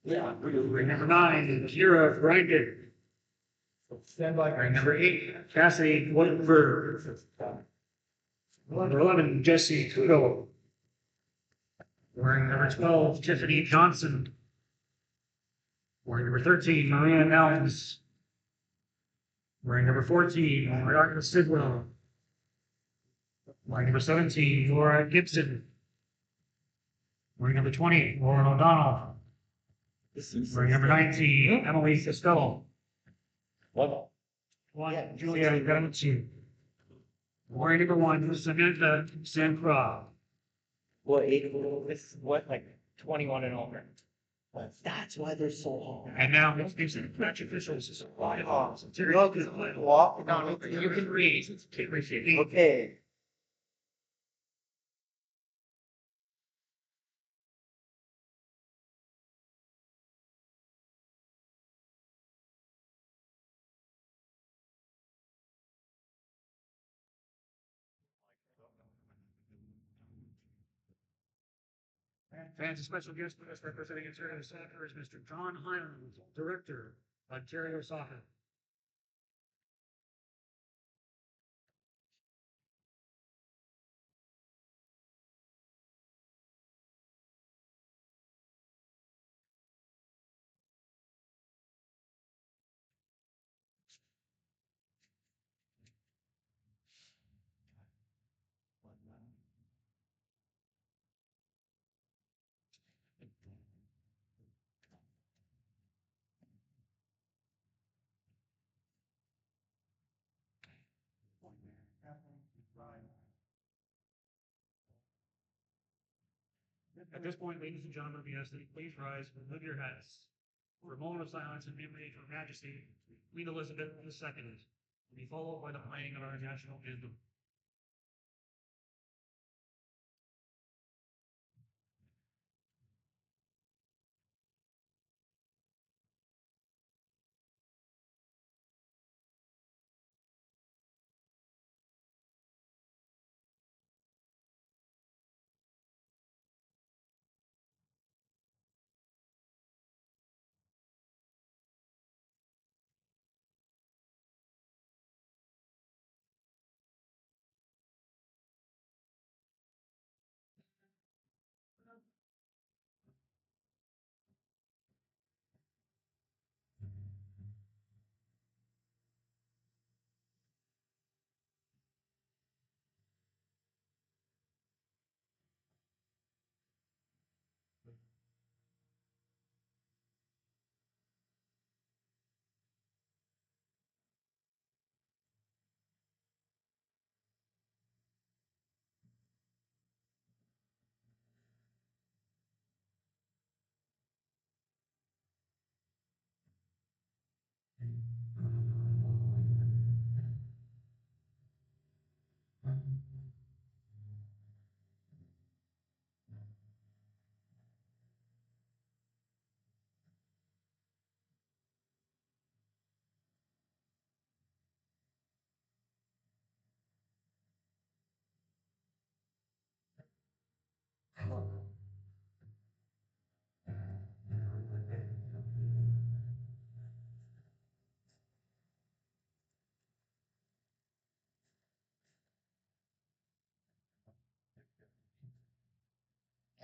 Yeah. Ring number 9, Kira Grinded. Stand by. Ring number 8, Cassidy Woodford. Number 11, Jesse Kudo. Wearing number 12, Tiffany Johnson. Wearing number 13, Maria Elms. Wearing number 14, Mariah Sidwell. Wearing number 17, Laura Gibson. Wearing number 20, Lauren O'Donnell. Wearing number 19, Emily Costello. What? One, Julia Ganucci. Wearing number 1, Samantha Sancra. What age? This is what, like 21 and older. That's why they're so hard. And now, let's do some match officials. This is Fly Hawks. No, walk. No, you can read. Okay. Fans, a special guest with us representing Ontario Soccer is Mr. John Highland, Director, Ontario Soccer. At this point, ladies and gentlemen, we ask that you please rise and lift your heads for a moment of silence and memory of Her Majesty, Queen Elizabeth II, to be followed by the playing of our national anthem.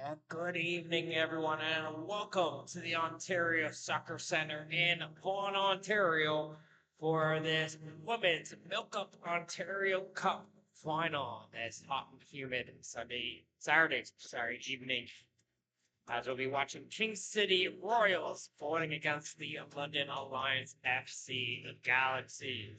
And good evening, everyone, and welcome to the Ontario Soccer Center in Vaughan, Ontario, for this Women's MilkUP Ontario Cup final. This hot and humid Saturday evening, as we'll be watching King City Royals voting against the London Alliance FC Galaxy.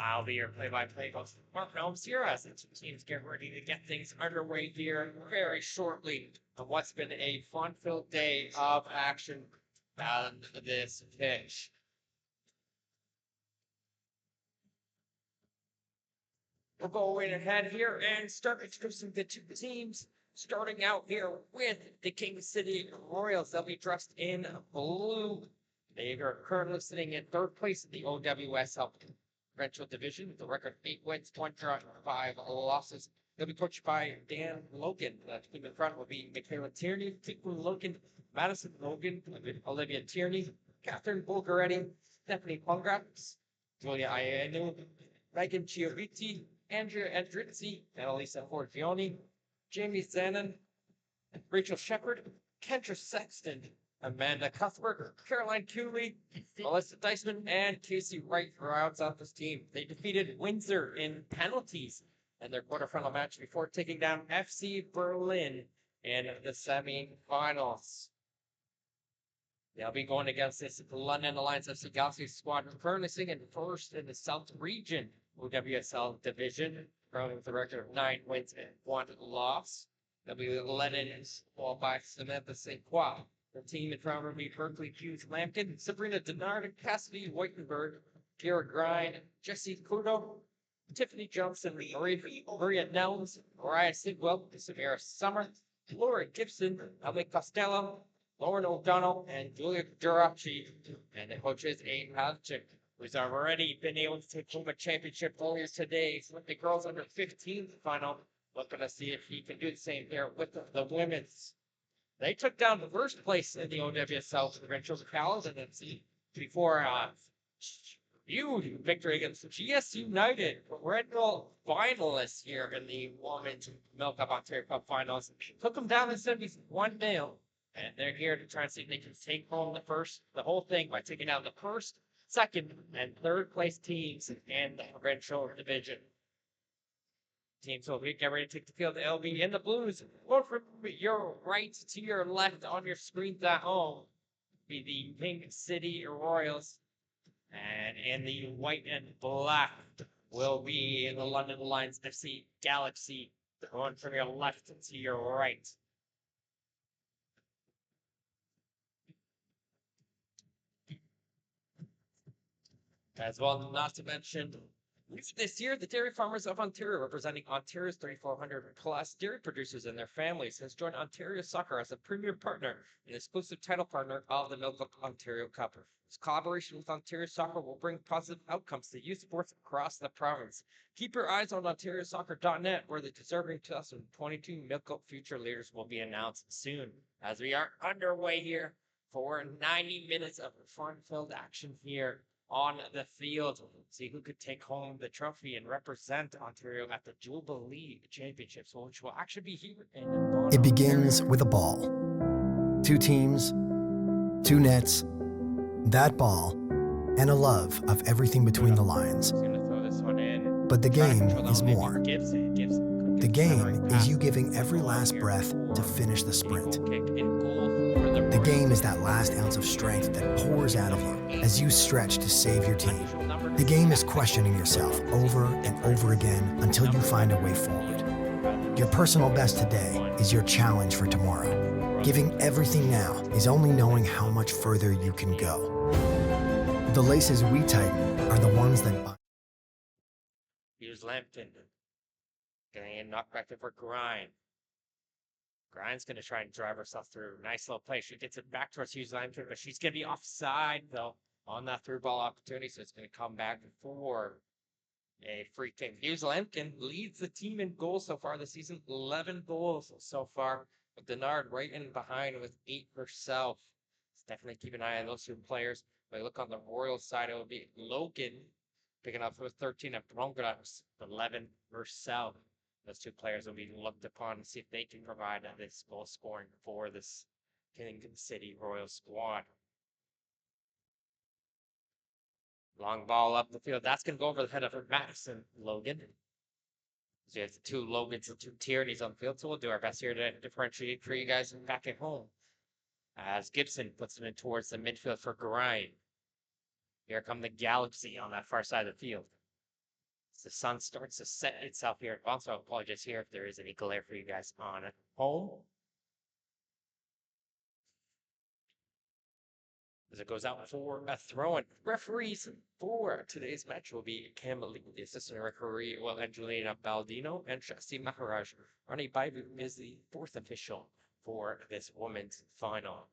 I'll be your play-by-play host, Mark Helms here, as the two teams get ready to get things underway here very shortly on what's been a fun-filled day of action on this pitch. We'll go right ahead here and start introducing the two teams. Starting out here with the King City Royals. They'll be dressed in blue. They are currently sitting in third place in the OWSL Provincial Division with a record of 8 wins, 1 draw, 5 losses. They'll be coached by Dan Logan. The team in front will be Michaela Tierney, Caitlin Logan, Madison Logan, Olivia Tierney, Catherine Bulgaretti, Stephanie Pongraps, Julia Ianu, Megan Chioviti, Andrea Andrizzi, Annalisa Forgioni, Jamie Zanin, Rachel Shepard, Kendra Sexton, Amanda Cuthbert, Caroline Cooley, Melissa Deisman, and Casey Wright rounds out this team. They defeated Windsor in penalties in their quarterfinal match before taking down FC Berlin in the semifinals. They'll be going against this London Alliance FC Galaxy squad, furnishing in first in the South Region OWSL division, currently with a record of 9 wins and 1 loss. They'll be led in by Samantha St. Croix. The team in front will be Berkeley Hughes Lampkin, Sabrina Denard, Cassidy Whitenberg, Kira Grind, Jesse Kudo, Tiffany Johnson, Maria Nellens, Mariah Sidwell, Samira Summer, Laura Gibson, Emily Costello, Lauren O'Donnell, and Julia Durachi, and the coaches Abe Halchik, who's already been able to take home a championship earlier today with the girls under 15 final. Looking to see if he can do the same here with the women's. They took down the first place in the OWSL Provincial Paladin before huge victory against GS United, perennial finalists here in the Women's MilkUP Ontario Cup Finals. Took them down in 71-0, and they're here to try and see if they can take home the whole thing by taking out the first, second, and third place teams in the provincial division. Teams will get ready to take the field. They'll be in the blues, or from your right to your left on your screens at home, be the Pink City Royals. And in the white and black will be the London Alliance FC Galaxy, going from your left to your right. As well, not to mention, this year, the Dairy Farmers of Ontario, representing Ontario's 3,400 plus dairy producers and their families, has joined Ontario Soccer as a premier partner and exclusive title partner of the MilkUP Ontario Cup. This collaboration with Ontario Soccer will bring positive outcomes to youth sports across the province. Keep your eyes on OntarioSoccer.net, where the deserving 2022 MilkUP future leaders will be announced soon. As we are underway here for 90 minutes of fun-filled action here on the field. See who could take home the trophy and represent Ontario at the Jubilee Championships, which will actually be here in Toronto. It begins with a ball. 2 teams, 2 nets, that ball, and a love of everything between the lines. But the game is more. The game is you giving every last breath to finish the sprint. The game is that last ounce of strength that pours out of you as you stretch to save your team. The game is questioning yourself over and over again until you find a way forward. Your personal best today is your challenge for tomorrow. Giving everything now is only knowing how much further you can go. The laces we tighten are the ones that bind. Here's Lampton. Getting knocked back for Grind. Grind's going to try and drive herself through. Nice little play. She gets it back towards Hughes Lampton, but she's going to be offside, though, on that through ball opportunity, so it's going to come back for a free kick. Hughes Lampton leads the team in goals so far this season, 11 goals so far, with Denard right in behind with 8 herself. Let's definitely keep an eye on those 2 players. If I look on the Royal side, it would be Logan picking up with 13 and Brongraps, 11 herself. Those 2 players will be looked upon to see if they can provide this goal scoring for this King City Royal squad. Long ball up the field. That's going to go over the head of Madison Logan. So you have the 2 Logans and 2 Tierneys on the field. So we'll do our best here to differentiate for you guys back at home. As Gibson puts it in towards the midfield for Grind. Here come the Galaxy on that far side of the field. The sun starts to set itself here at Bonso. I apologize here if there is any glare for you guys on at home. As it goes out for a throw-in. Referees for today's match will be Cam Lee, the assistant referee, Angelina Baldino, and Shasti Maharaj. Ronnie Baibu is the 4th official for this women's final.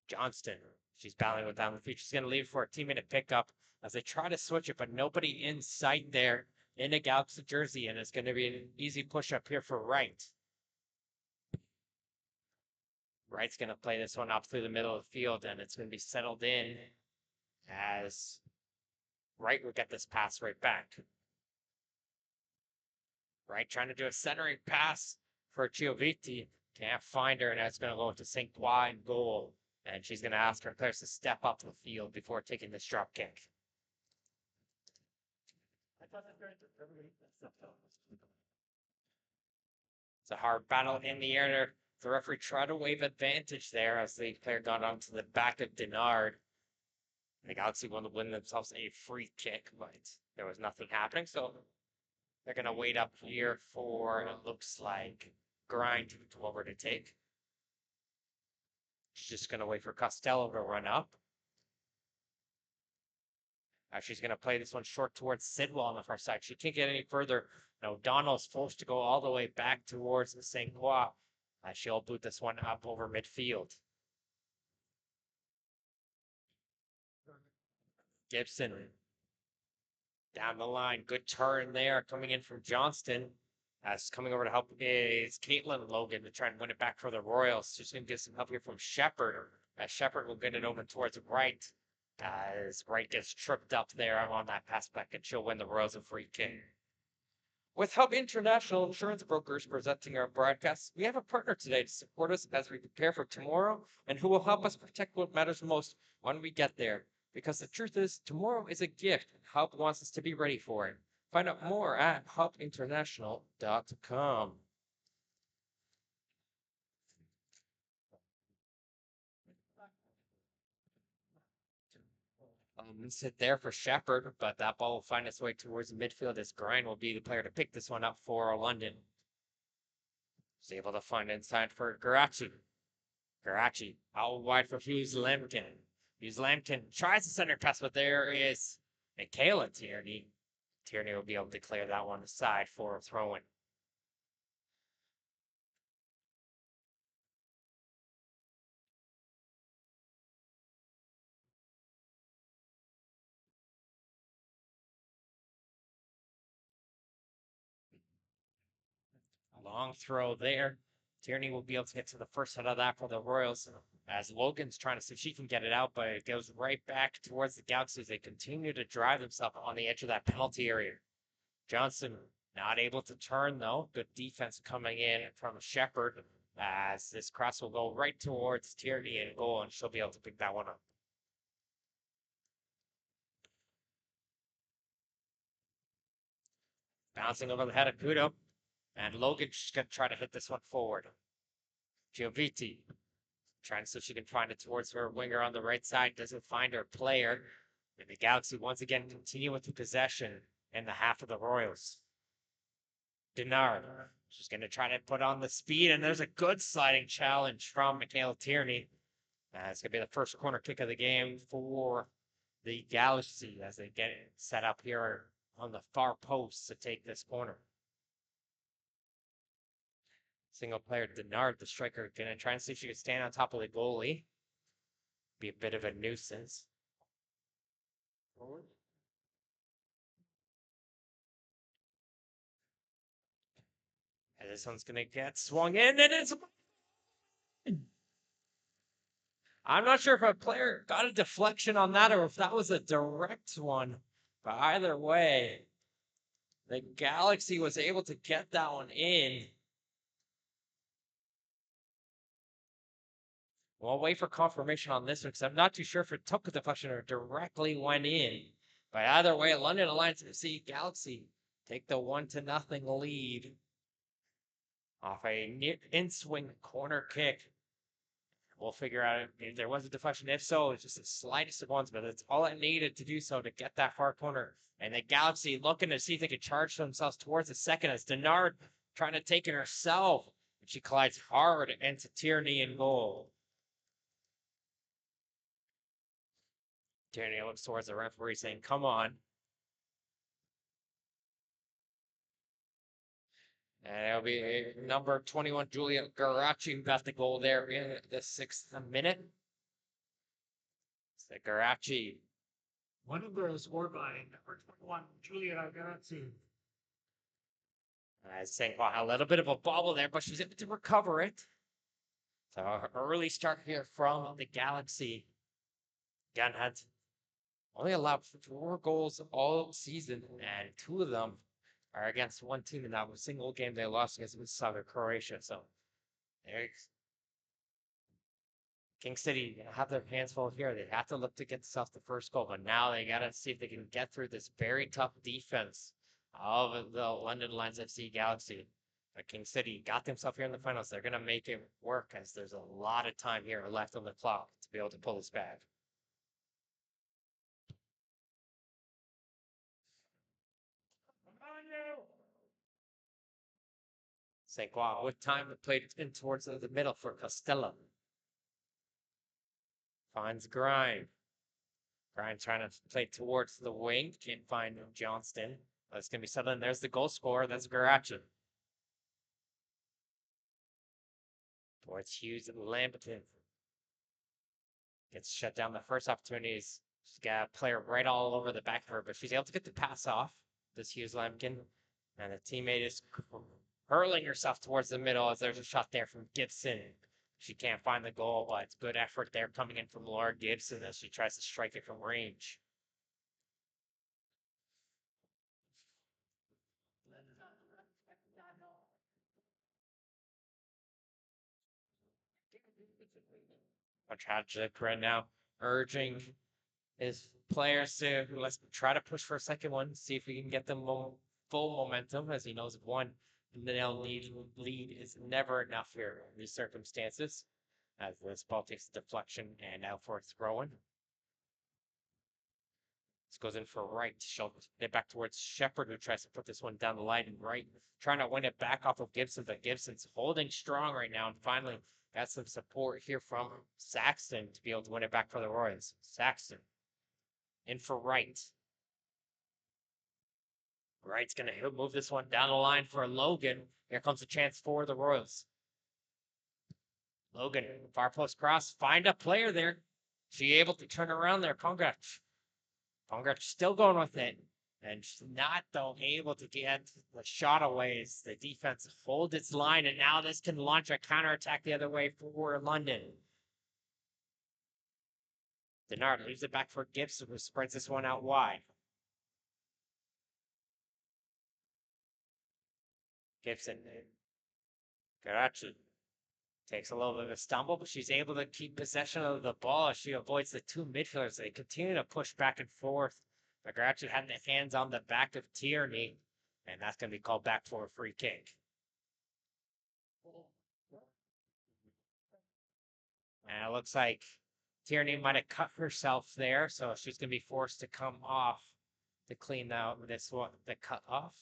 Johnston. She's battling with down the feet. She's going to leave for a 2-minute pickup. as they try to switch it, but nobody in sight there in a Galaxy jersey, and it's going to be an easy push up here for Wright. Wright's going to play this one up through the middle of the field, and it's going to be settled in as Wright will get this pass right back. Wright trying to do a centering pass for Gioviti. Can't find her, and it's going to go to St. Croix in goal. And she's going to ask her players to step up the field before taking this drop kick. It's a hard battle in the air. The referee tried to wave advantage there as the player got onto the back of Denard. The Galaxy wanted to win themselves a free kick, but there was nothing happening. So they're going to wait up here for, it looks like, Grind to come over to take. She's just going to wait for Costello to run up. She's going to play this one short towards Sidwell on the far side. She can't get any further. And O'Donnell's forced to go all the way back towards the St. Croix. She'll boot this one up over midfield. Gibson down the line. Good turn there coming in from Johnston. As coming over to help is Caitlin Logan to try and win it back for the Royals. She's going to get some help here from Shepard. As Shepard will get it over towards Wright. As Wright gets tripped up there on that pass back, and she'll win the Royals a free kick. With Hub International Insurance Brokers presenting our broadcast, we have a partner today to support us as we prepare for tomorrow and who will help us protect what matters most when we get there. Because the truth is, tomorrow is a gift, and Hub wants us to be ready for it. Find out more at hubinternational.com. Sit there for Shepard, but that ball will find its way towards the midfield as Grind will be the player to pick this one up for London. He's able to find inside for Garachi. Garachi out wide for Hughes Lampkin. Hughes Lampkin tries to center pass, but there is Michaela Tierney. Tierney will be able to clear that one aside for a throw-in. Long throw there. Tierney will be able to get to the first head of that for the Royals as Logan's trying to see if she can get it out, but it goes right back towards the Galaxy as they continue to drive themselves on the edge of that penalty area. Johnson not able to turn though. Good defense coming in from Shepard as this cross will go right towards Tierney in goal, and she'll be able to pick that one up. Bouncing over the head of Kudo. And Logan just going to try to hit this one forward. Gioviti trying to see if she can find it towards her winger on the right side. Doesn't find her player. And the Galaxy once again continue with the possession in the half of the Royals. Denard. She's going to try to put on the speed. And there's a good sliding challenge from Michaela Tierney. It's going to be the first corner kick of the game for the Galaxy as they get it set up here on the far post to take this corner. Single player Denard, the striker, going to try and see if she can stand on top of the goalie. Be a bit of a nuisance. Forward. And this one's going to get swung in, and it's... I'm not sure if a player got a deflection on that or if that was a direct one. But either way, the Galaxy was able to get that one in. We'll wait for confirmation on this one because I'm not too sure if it took a deflection or directly went in. But either way, London Alliance FC Galaxy take the 1-0 lead off a in-swing corner kick. We'll figure out if there was a deflection. If so, it's just the slightest of ones, but it's all it needed to do so to get that far corner. And the Galaxy looking to see if they could charge themselves towards the second as Denard trying to take it herself. And she collides hard into Tierney in goal. Tierney looks towards the referee saying, come on. And it'll be number 21, Julia Garachi, who got the goal there in the 6th minute. So Garachi One girl scored by number 21, Julia Garazzi. St. Paul had a little bit of a bobble there, but she's able to recover it. So an early start here from the Galaxy. Again, had only allowed 4 goals all season, and 2 of them are against one team, and that was a single game they lost against Southern Croatia. So there's King City have their hands full here. They have to look to get themselves the first goal, but now they got to see if they can get through this very tough defense of the London Lions FC Galaxy. But King City got themselves here in the finals. They're going to make it work as there's a lot of time here left on the clock to be able to pull this back. St. Croix with time to play it in towards the middle for Costello. Finds Grind. Grind trying to play towards the wing. Can't find Johnston. That's going to be settled in. There's the goal scorer. That's Garachi. Towards Hughes and Lamberton. Gets shut down the first opportunities. She's got a player right all over the back of her, but she's able to get the pass off. This Hughes Lamberton. And the teammate is hurling herself towards the middle as there's a shot there from Gibson. She can't find the goal, but it's good effort there coming in from Laura Gibson as she tries to strike it from range. A tragic right now, urging his players to let's try to push for a second one, see if we can get them full momentum, as he knows 1-0 lead is never enough here in these circumstances. As this ball takes a deflection and out for throwing. This goes in for Wright. She'll get back towards Shepard, who tries to put this one down the line, and Wright trying to win it back off of Gibson, but Gibson's holding strong right now, and finally got some support here from Saxton to be able to win it back for the Royals. Saxton in for Wright. Wright's going to move this one down the line for Logan. Here comes a chance for the Royals. Logan, far post cross, find a player there. She able to turn around there. Pongrach still going with it. And she's not, though, able to get the shot away as the defense holds its line. And now this can launch a counterattack the other way for London. Denard leaves it back for Gibson, who spreads this one out wide. Gibson. Garachi takes a little bit of a stumble, but she's able to keep possession of the ball as she avoids the 2 midfielders. They continue to push back and forth. But Garachi had the hands on the back of Tierney, and that's going to be called back for a free kick. And it looks like Tierney might have cut herself there, so she's going to be forced to come off to clean out this one, the cut off.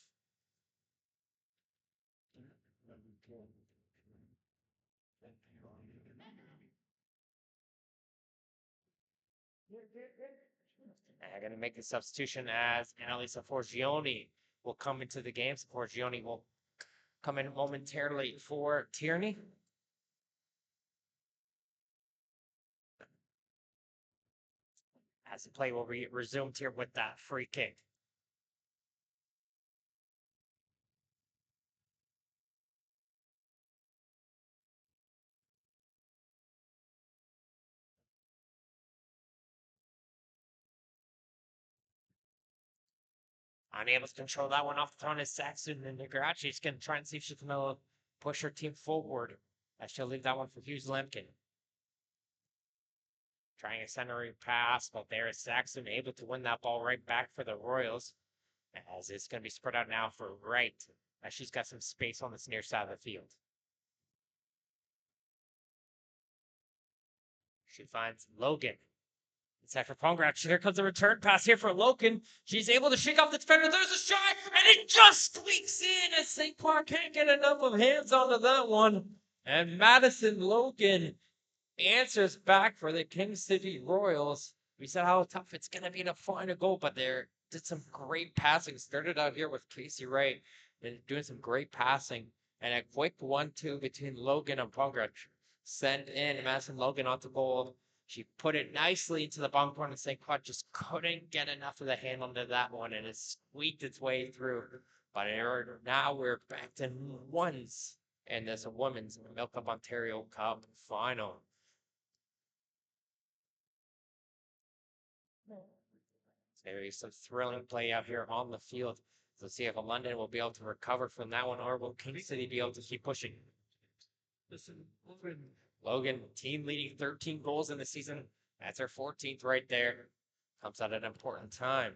I'm going to make the substitution as Annalisa Forgione will come into the game. So Forgione will come in momentarily for Tierney. As the play will be resumed here with that free kick. Unable to control that one off the front is Saxon, and Nigarachi is going to try and see if she can push her team forward. As she'll leave that one for Hughes Lemkin. Trying a centering pass, but there is Saxon able to win that ball right back for the Royals. As it's going to be spread out now for Wright, as she's got some space on this near side of the field. She finds Logan. It's after Pongrach. Here comes a return pass here for Logan. She's able to shake off the defender. There's a shot, and it just squeaks in as St. Croix can't get enough of hands onto that one. And Madison Logan answers back for the King City Royals. We said how tough it's going to be to find a goal, but they did some great passing. Started out here with Casey Ray and doing some great passing. And a quick 1-2 between Logan and Pongrach. Send in Madison Logan onto goal. She put it nicely into the bottom corner of the St. Claude, just couldn't get enough of the handle to that one, and it squeaked its way through. But now we're back to ones in this women's MilkUP Ontario Cup final. There is some thrilling play out here on the field. So see if London will be able to recover from that one, or will King City be able to keep pushing? Listen, Logan, team leading 13 goals in the season. That's her 14th right there. Comes at an important time.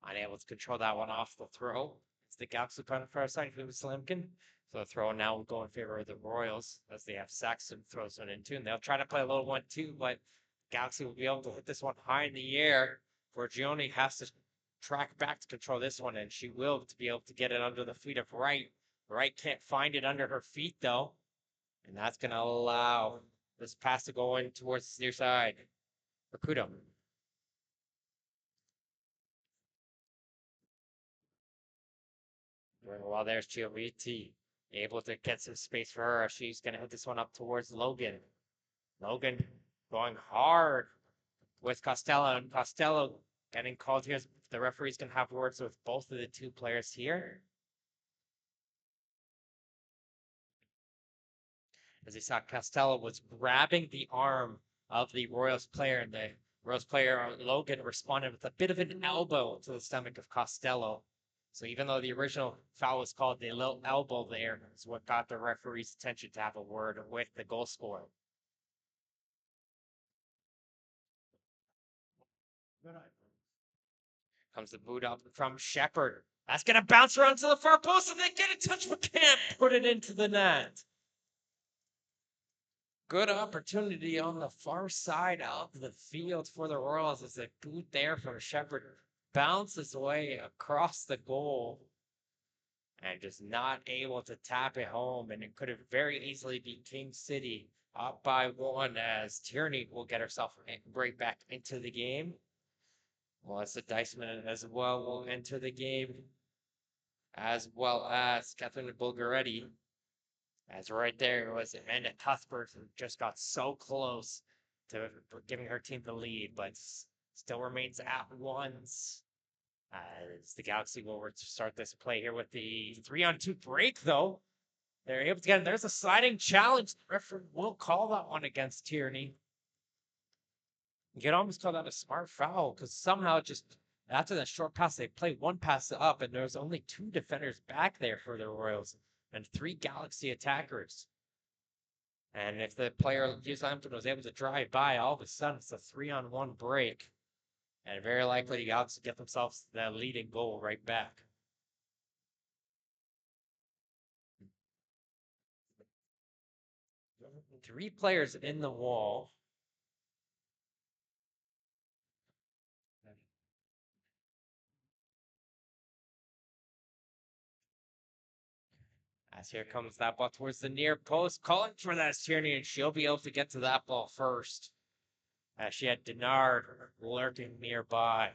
Unable to control that one off the throw. It's the Galaxy on the far side, who was Slimkin. So the throw now will go in favor of the Royals as they have Saxon throws one into, and they'll try to play a little 1-2, but Galaxy will be able to hit this one high in the air. Forgione has to track back to control this one, and she will to be able to get it under the feet of Wright. Wright can't find it under her feet though, and that's going to allow this pass to go in towards the near side. Rakudo. Well, there's Gioviti, able to get some space for her. She's going to hit this one up towards Logan. Logan going hard with Costello, and Costello getting called here. The referee's going to have words with both of the two players here. As he saw, Costello was grabbing the arm of the Royals player, and the Royals player, Logan, responded with a bit of an elbow to the stomach of Costello. So even though the original foul was called, the little elbow there is what got the referee's attention to have a word with the goal scorer. Comes the boot up from Shepard. That's going to bounce around to the far post, and they get in touch with Camp, put it into the net. Good opportunity on the far side of the field for the Royals as a boot there from Shepard bounces away across the goal and just not able to tap it home. And it could have very easily been King City up by 1 as Tierney will get herself right back into the game. Melissa Deisman as well will enter the game, as well as Catherine Bulgaretti. As right there was Amanda Cuthbert, who just got so close to giving her team the lead, but still remains at ones. As the Galaxy will start this play here with the 3-on-2 break, though. They're able to get it. There's a sliding challenge. The referee will call that one against Tierney. You could almost call that a smart foul because somehow just after that short pass, they play one pass up, and there's only 2 defenders back there for the Royals and 3 Galaxy attackers. And if the player, Hughes Lampton, was able to drive by, all of a sudden it's a 3-on-1 break. And very likely the Galaxy get themselves the leading goal right back. Three players in the wall. As here comes that ball towards the near post, calling for that Tierney, and she'll be able to get to that ball first. As she had Denard lurking nearby.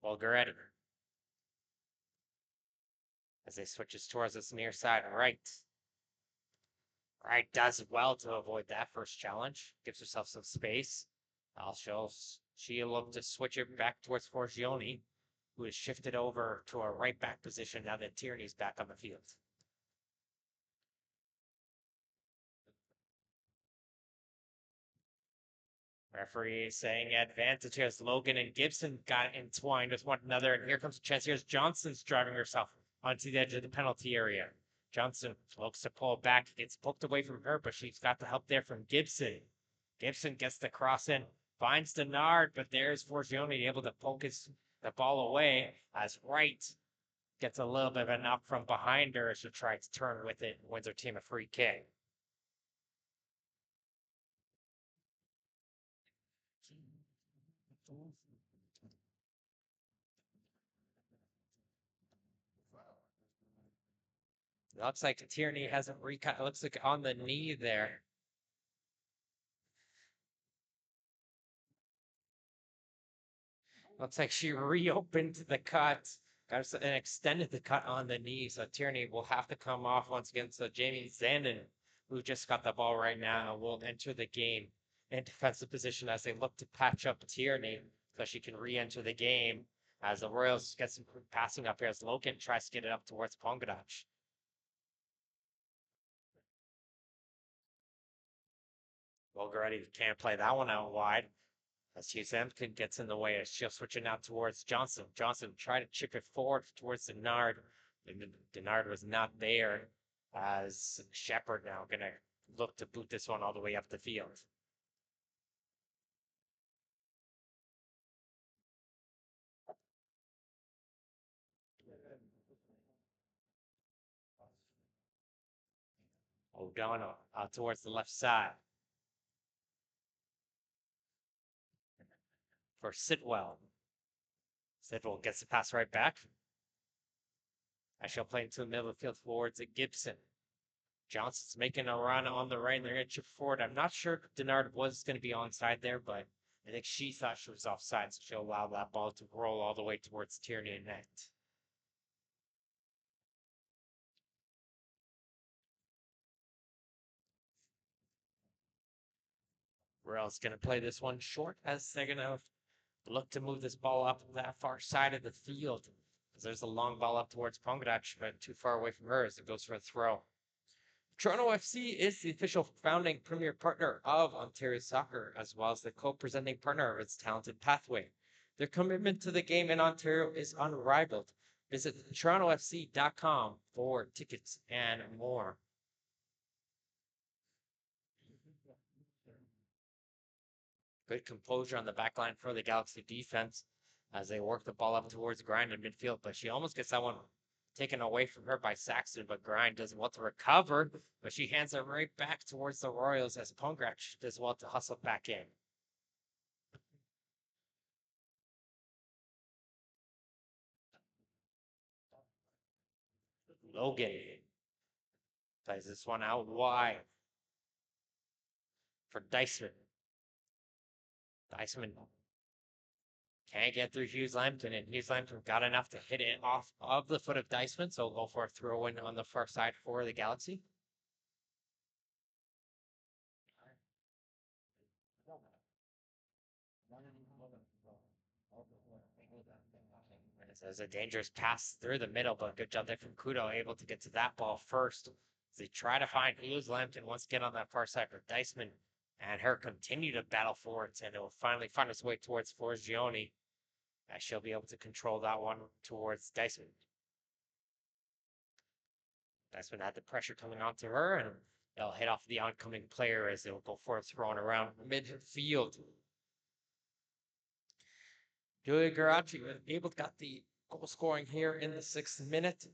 Bulgaretti. As they switches towards this near side, right. Right does well to avoid that first challenge. Gives herself some space. She'll look to switch it back towards Forgione, who is shifted over to a right back position now that Tierney's back on the field. Referee is saying advantage as Logan and Gibson got entwined with one another. And here comes a chance. Here's Johnson's driving herself onto the edge of the penalty area. Johnson looks to pull back, gets poked away from her, but she's got the help there from Gibson. Gibson gets the cross in, finds Denard, but there's Forgione able to poke the ball away as Wright gets a little bit of an up from behind her as she tries to turn with it, wins her team a free kick. It looks like Tierney hasn't recut. It looks like on the knee there. Looks like she reopened the cut, and extended the cut on the knee. So Tierney will have to come off once again. So Jamie Zandon, who just got the ball right now, will enter the game in defensive position as they look to patch up Tierney so she can re-enter the game. As the Royals get some passing up here as Logan tries to get it up towards Pongadach. Bulgarelli can't play that one out wide. As Hughes Empton gets in the way, as she'll switch it out towards Johnson. Johnson trying to chip it forward towards Denard. Denard was not there. As Shepard now gonna look to boot this one all the way up the field. O'Donnell out towards the left side. For Sidwell. Sidwell gets the pass right back. As she'll play into the middle of the field towards Gibson. Johnson's making a run on the right, and they're going to chip forward. I'm not sure if Denard was going to be onside there, but I think she thought she was offside, so she'll allow that ball to roll all the way towards Tierney and net. Burrell's going to play this one short as they're going to look to move this ball up that far side of the field. Because there's a long ball up towards Pongadach, but too far away from her as it goes for a throw. Toronto FC is the official founding premier partner of Ontario Soccer, as well as the co-presenting partner of its Talented Pathway. Their commitment to the game in Ontario is unrivaled. Visit torontofc.com for tickets and more. Good composure on the back line for the Galaxy defense as they work the ball up towards Grind in midfield, but she almost gets that one taken away from her by Saxton, but Grind does well to recover, but she hands it right back towards the Royals as Pongrach does well to hustle back in. Logan plays this one out wide for Deisman. Deisman can't get through Hughes Lampton, and Hughes Lampton got enough to hit it off of the foot of Deisman, so we'll go for a throw in on the far side for the Galaxy. There's a dangerous pass through the middle, but good job there from Kudo, able to get to that ball first. As they try to find Hughes Lampton once again on that far side for Deisman, and her continue to battle forwards, and it will finally find its way towards Forgione, as she'll be able to control that one towards Deisman. Deisman had the pressure coming onto her, and they'll hit off the oncoming player as they'll go for a throw around midfield. Julia Garachi was able to got the goal scoring here in the 6th minute.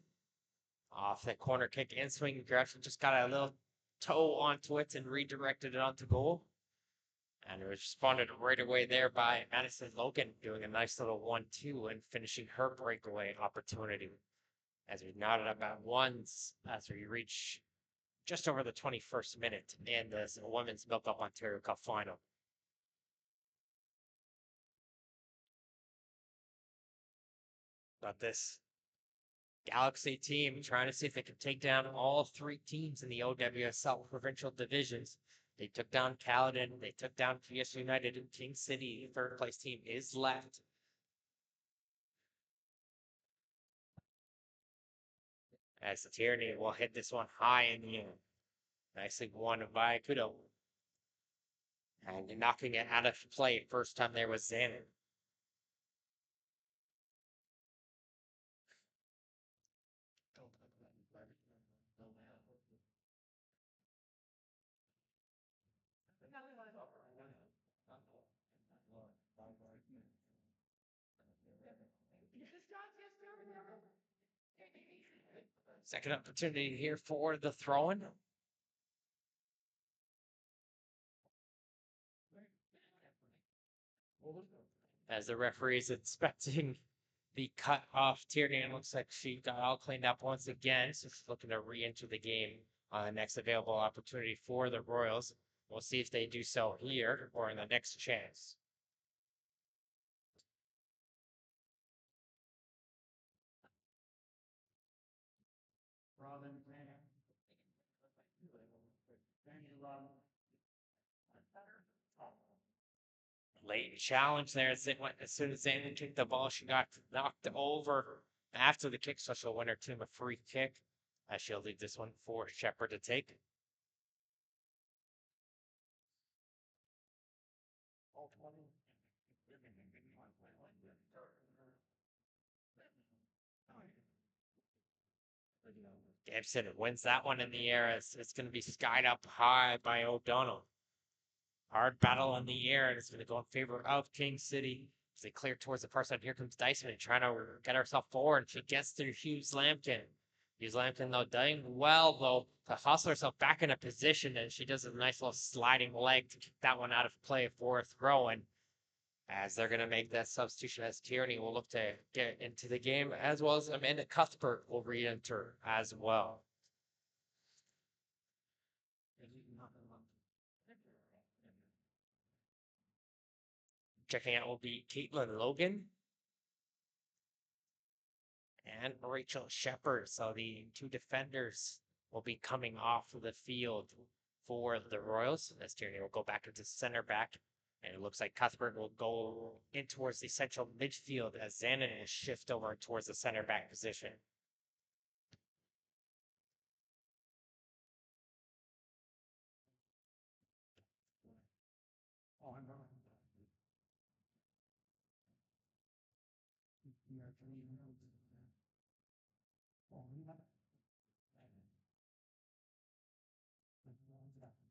Off that corner kick and swing, Garachi just got a little toe onto it and redirected it onto goal. And it was responded right away there by Madison Logan, doing a nice little 1-2 and finishing her breakaway opportunity. As we nodded about once as we reach just over the 21st minute in this Women's MilkUP Ontario Cup final. But this Galaxy team trying to see if they can take down all 3 teams in the OWSL provincial divisions. They took down Caledon, they took down PS United, and King City. The 3rd place team is left. As Tierney will hit this one high in the air. Nicely won by Kudo. And knocking it out of play. First time there was Xander. Second opportunity here for the throw-in. As the referee is inspecting the cut off Tierney, and it looks like she got all cleaned up once again. So she's looking to re-enter the game on the next available opportunity for the Royals. We'll see if they do so here or in the next chance. Late challenge there as it went as soon as Zane kicked the ball, she got knocked over after the kick, so she'll win her team a free kick. As she'll leave this one for Shepard to take. Gibson wins that one in the air as it's going to be skied up high by O'Donnell. Hard battle in the air, and it's going to go in favor of King City. As they clear towards the far side, here comes Dyson trying to get herself forward. She gets through Hughes Lampkin. Hughes Lampkin, though, doing well, though, to hustle herself back in a position, and she does a nice little sliding leg to kick that one out of play for a throw. And as they're going to make that substitution, as Tierney will look to get into the game, as well as Amanda Cuthbert will re-enter as well. Checking out will be Caitlin Logan and Rachel Shepard. So the two defenders will be coming off of the field for the Royals. As Tierney will go back into center back. And it looks like Cuthbert will go in towards the central midfield as Zanin will shift over towards the center back position.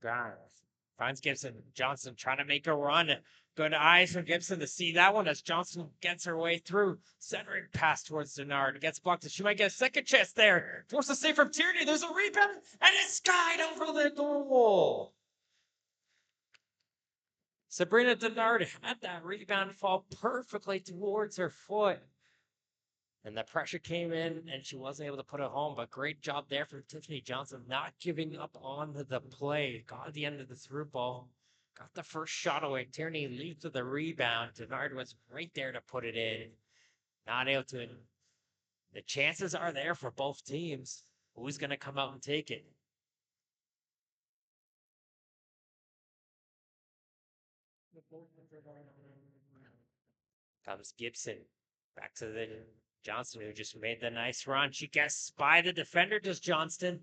Grimes finds Gibson. Johnson trying to make a run. Good eyes from Gibson to see that one as Johnson gets her way through. Centering pass towards Denard. Gets blocked. She might get a second chance there. Forced to save from Tierney. There's a rebound. And it's skied over the goal. Sabrina Denard had that rebound fall perfectly towards her foot. And the pressure came in, and she wasn't able to put it home. But great job there from Tiffany Johnson, not giving up on the play. Got the end of the through ball. Got the first shot away. Tierney leads to the rebound. Denard was right there to put it in. Not able to. The chances are there for both teams. Who's going to come out and take it? Comes Gibson. Back to the Johnson, who just made the nice run. She gets by the defender, does Johnston.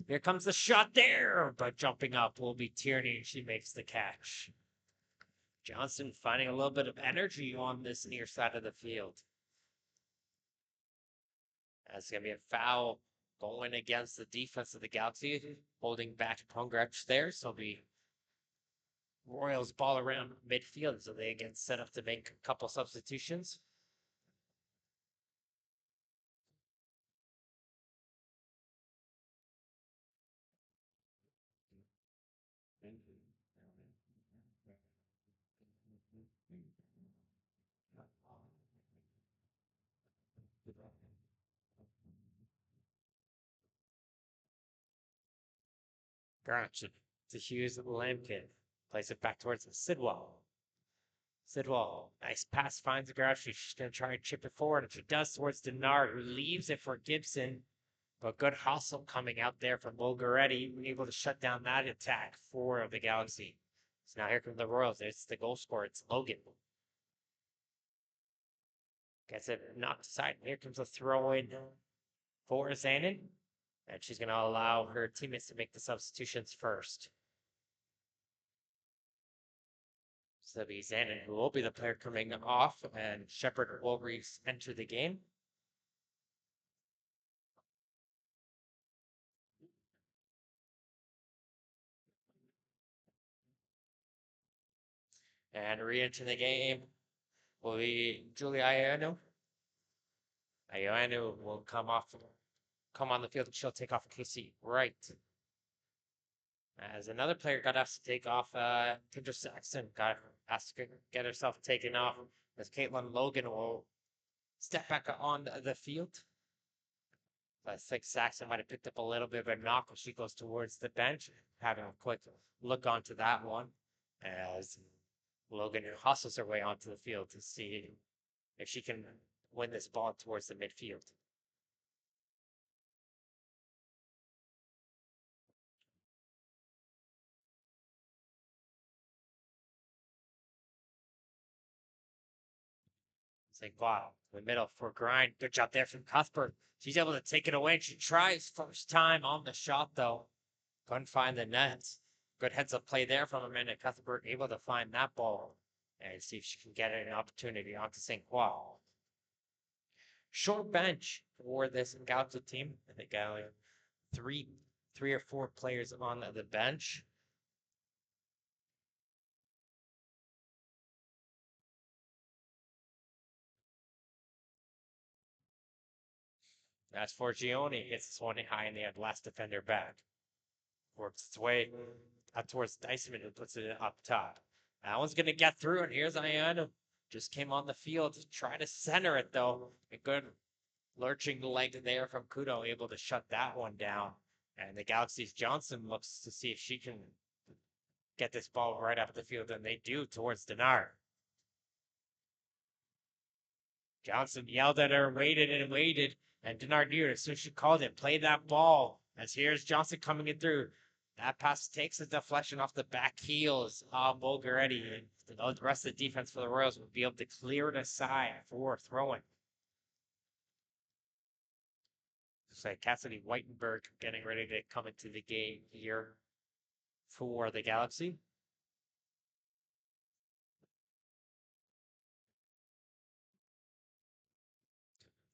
Here comes the shot there, but jumping up will be Tierney. She makes the catch. Johnston finding a little bit of energy on this near side of the field. That's going to be a foul going against the defense of the Galaxy, holding back Pongratch there. So it'll be Royals ball around midfield, so they get set up to make a couple substitutions. Grouch to Hughes Lampkin. Plays it back towards Sidwell. Sidwell, nice pass, finds Grouch. She's going to try and chip it forward. And she does towards Denard, who leaves it for Gibson. But good hustle coming out there from Bulgaretti, able to shut down that attack for the Galaxy. So now here come the Royals. It's the goal scorer. It's Logan. Gets it knocked aside. Here comes a throw in for Zanin. And she's going to allow her teammates to make the substitutions first. So it'll be Zanin who will be the player coming off, and Shepard will re-enter the game. And re-enter the game will be Julia Ayano. Ayano will come on the field. She'll take off Casey Wright. As another player got asked to take off, Kendra Saxon got asked to get herself taken off. As Caitlin Logan will step back on the field. I think Saxon might have picked up a little bit of a knock when she goes towards the bench, having a quick look onto that one as Logan hustles her way onto the field to see if she can win this ball towards the midfield. St. Cloud in the middle for Grind. Good job there from Cuthbert. She's able to take it away. She tries first time on the shot, though. Couldn't find the net. Good heads up play there from Amanda Cuthbert, able to find that ball and see if she can get an opportunity onto St. Croix. Short bench for this Galaxy team. I think only three or four players on the bench. As for Gioni, hits this one high in the last defender back. Works its way up towards Dyson and puts it up top. That one's going to get through, and here's Ayana. Just came on the field to try to center it, though. A good lurching leg there from Kudo, able to shut that one down. And the Galaxy's Johnson looks to see if she can get this ball right up the field, and they do towards Denard. Johnson yelled at her, waited and waited, and Denard knew it as soon as she called it. Play that ball. As here's Johnson coming in through. That pass takes a deflection off the back heels of Bulgaretti. And the rest of the defense for the Royals will be able to clear it aside for throwing. Looks like Cassidy Whitenberg getting ready to come into the game here for the Galaxy.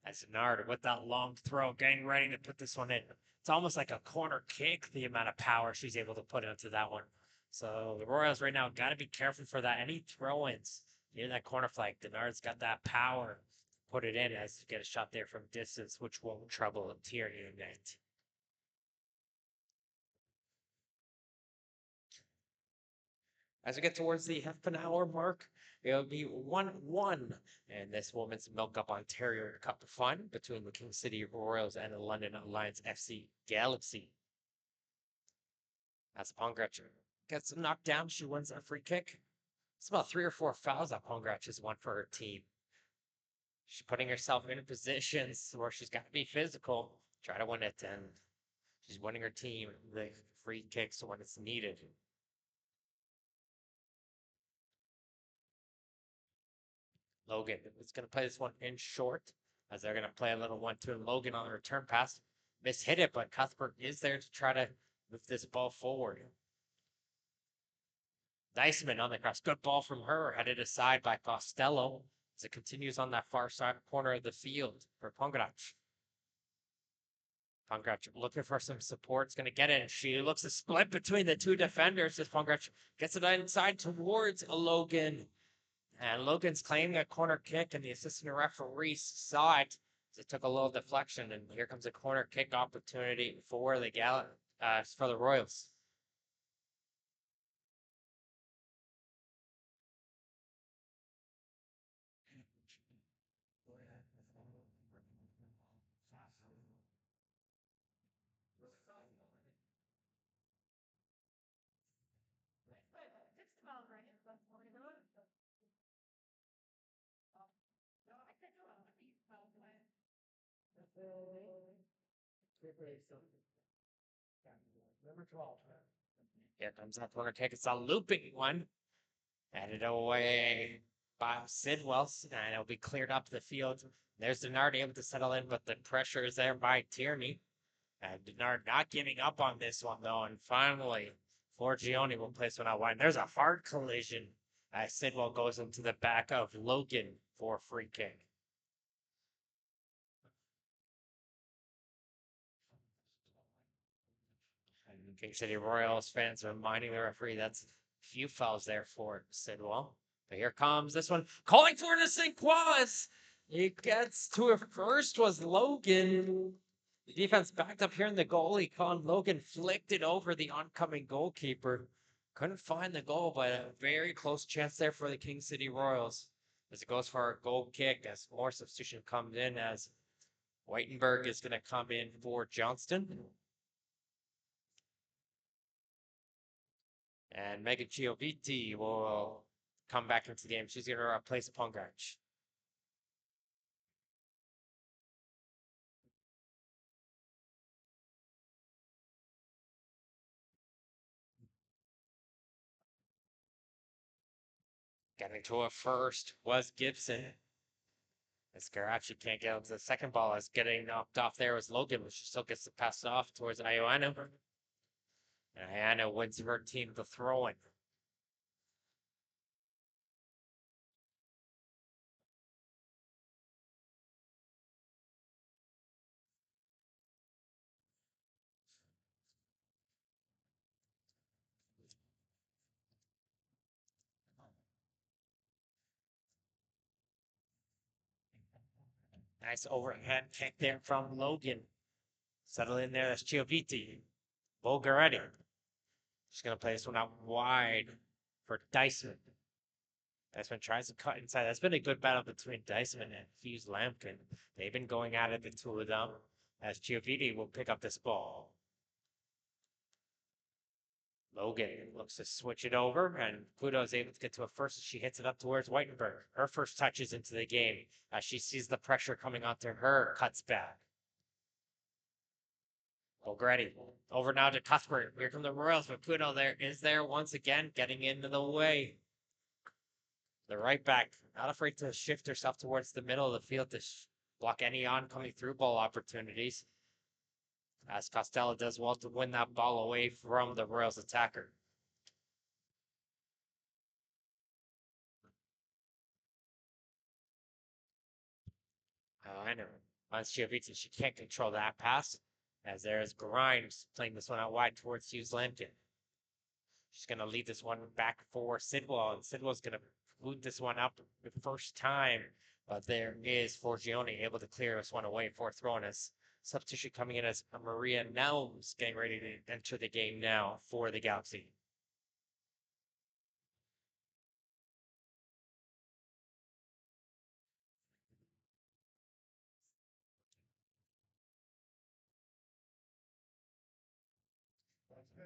That's Nard with that long throw, getting ready to put this one in. It's almost like a corner kick, the amount of power she's able to put into that one. So the Royals right now got to be careful for that. Any throw-ins near that corner flag, Denard's got that power. Put it in as you get a shot there from distance, which won't trouble a Tierney net. As we get towards the half an hour mark, it'll be 1-1 in this Women's MilkUP Ontario Cup fun between the King City Royals and the London Alliance FC Galaxy. As Pongratcher gets knocked down, she wins a free kick. It's about 3 or 4 fouls that Pongratch has won for her team. She's putting herself in positions where she's got to be physical, try to win it, and she's winning her team the free kicks when it's needed. Logan is going to play this one in short, as they're going to play a little 1-2, and Logan on the return pass mishit it, but Cuthbert is there to try to move this ball forward. Deisman on the cross. Good ball from her, headed aside by Costello as it continues on that far side corner of the field for Pongrach. Pongrach looking for some support. It's going to get it. She looks to split between the two defenders as Pongrach gets it inside towards Logan. And Logan's claiming a corner kick, and the assistant referee saw it. It took a little deflection, and here comes a corner kick opportunity for the Royals. Number 12. Here comes that corner kick. It's a looping one. Headed away by Sidwell, and it'll be cleared up the field. There's Denard able to settle in, but the pressure is there by Tierney. And Denard not giving up on this one, though. And finally, Forgione will place one out wide. And there's a hard collision as Sidwell goes into the back of Logan for a free kick. And King City Royals fans are reminding the referee that's a few fouls there for Sidwell. But here comes this one. Calling for it to St. Quas. He gets to it first was Logan. The defense backed up here in the goalie. Con Logan flicked it over the oncoming goalkeeper. Couldn't find the goal, but a very close chance there for the King City Royals. as it goes for a goal kick as more substitution comes in as Whitenberg is going to come in for Johnston. And Megan Gioviti will come back into the game. She's going to replace Pongrach. Getting to it first was Gibson. As Garachi can't get into the second ball, as getting knocked off there was Logan, but she still gets to pass it off towards Ioana. And Ioana wins her team the throw-in. Nice overhead kick there from Logan. Settle in there, that's Gioviti. Bulgaretti. She's going to play this one out wide for Dyson. Dyson tries to cut inside. That's been a good battle between Dyson and Hughes Lampkin. They've been going at it, the two of them, as Gioviti will pick up this ball. Logan looks to switch it over, and Pluto is able to get to it first as she hits it up towards Whitenberg. Her first touches into the game as she sees the pressure coming onto her, cuts back. Bulgaretti over now to Cuthbert. Here come the Royals, but Pluto is there once again, getting into the way. The right back, not afraid to shift herself towards the middle of the field to block any oncoming through ball opportunities. As Costello does well to win that ball away from the Royals attacker. Oh, I know. Once Gioviti, she can't control that pass. As there is Grimes playing this one out wide towards Hughes Lampkin. She's going to lead this one back for Sidwell, and Sidwell's going to boot this one up the first time. But there is Forgione able to clear this one away for throwing us. Substitution coming in as Maria Nelms getting ready to enter the game now for the Galaxy.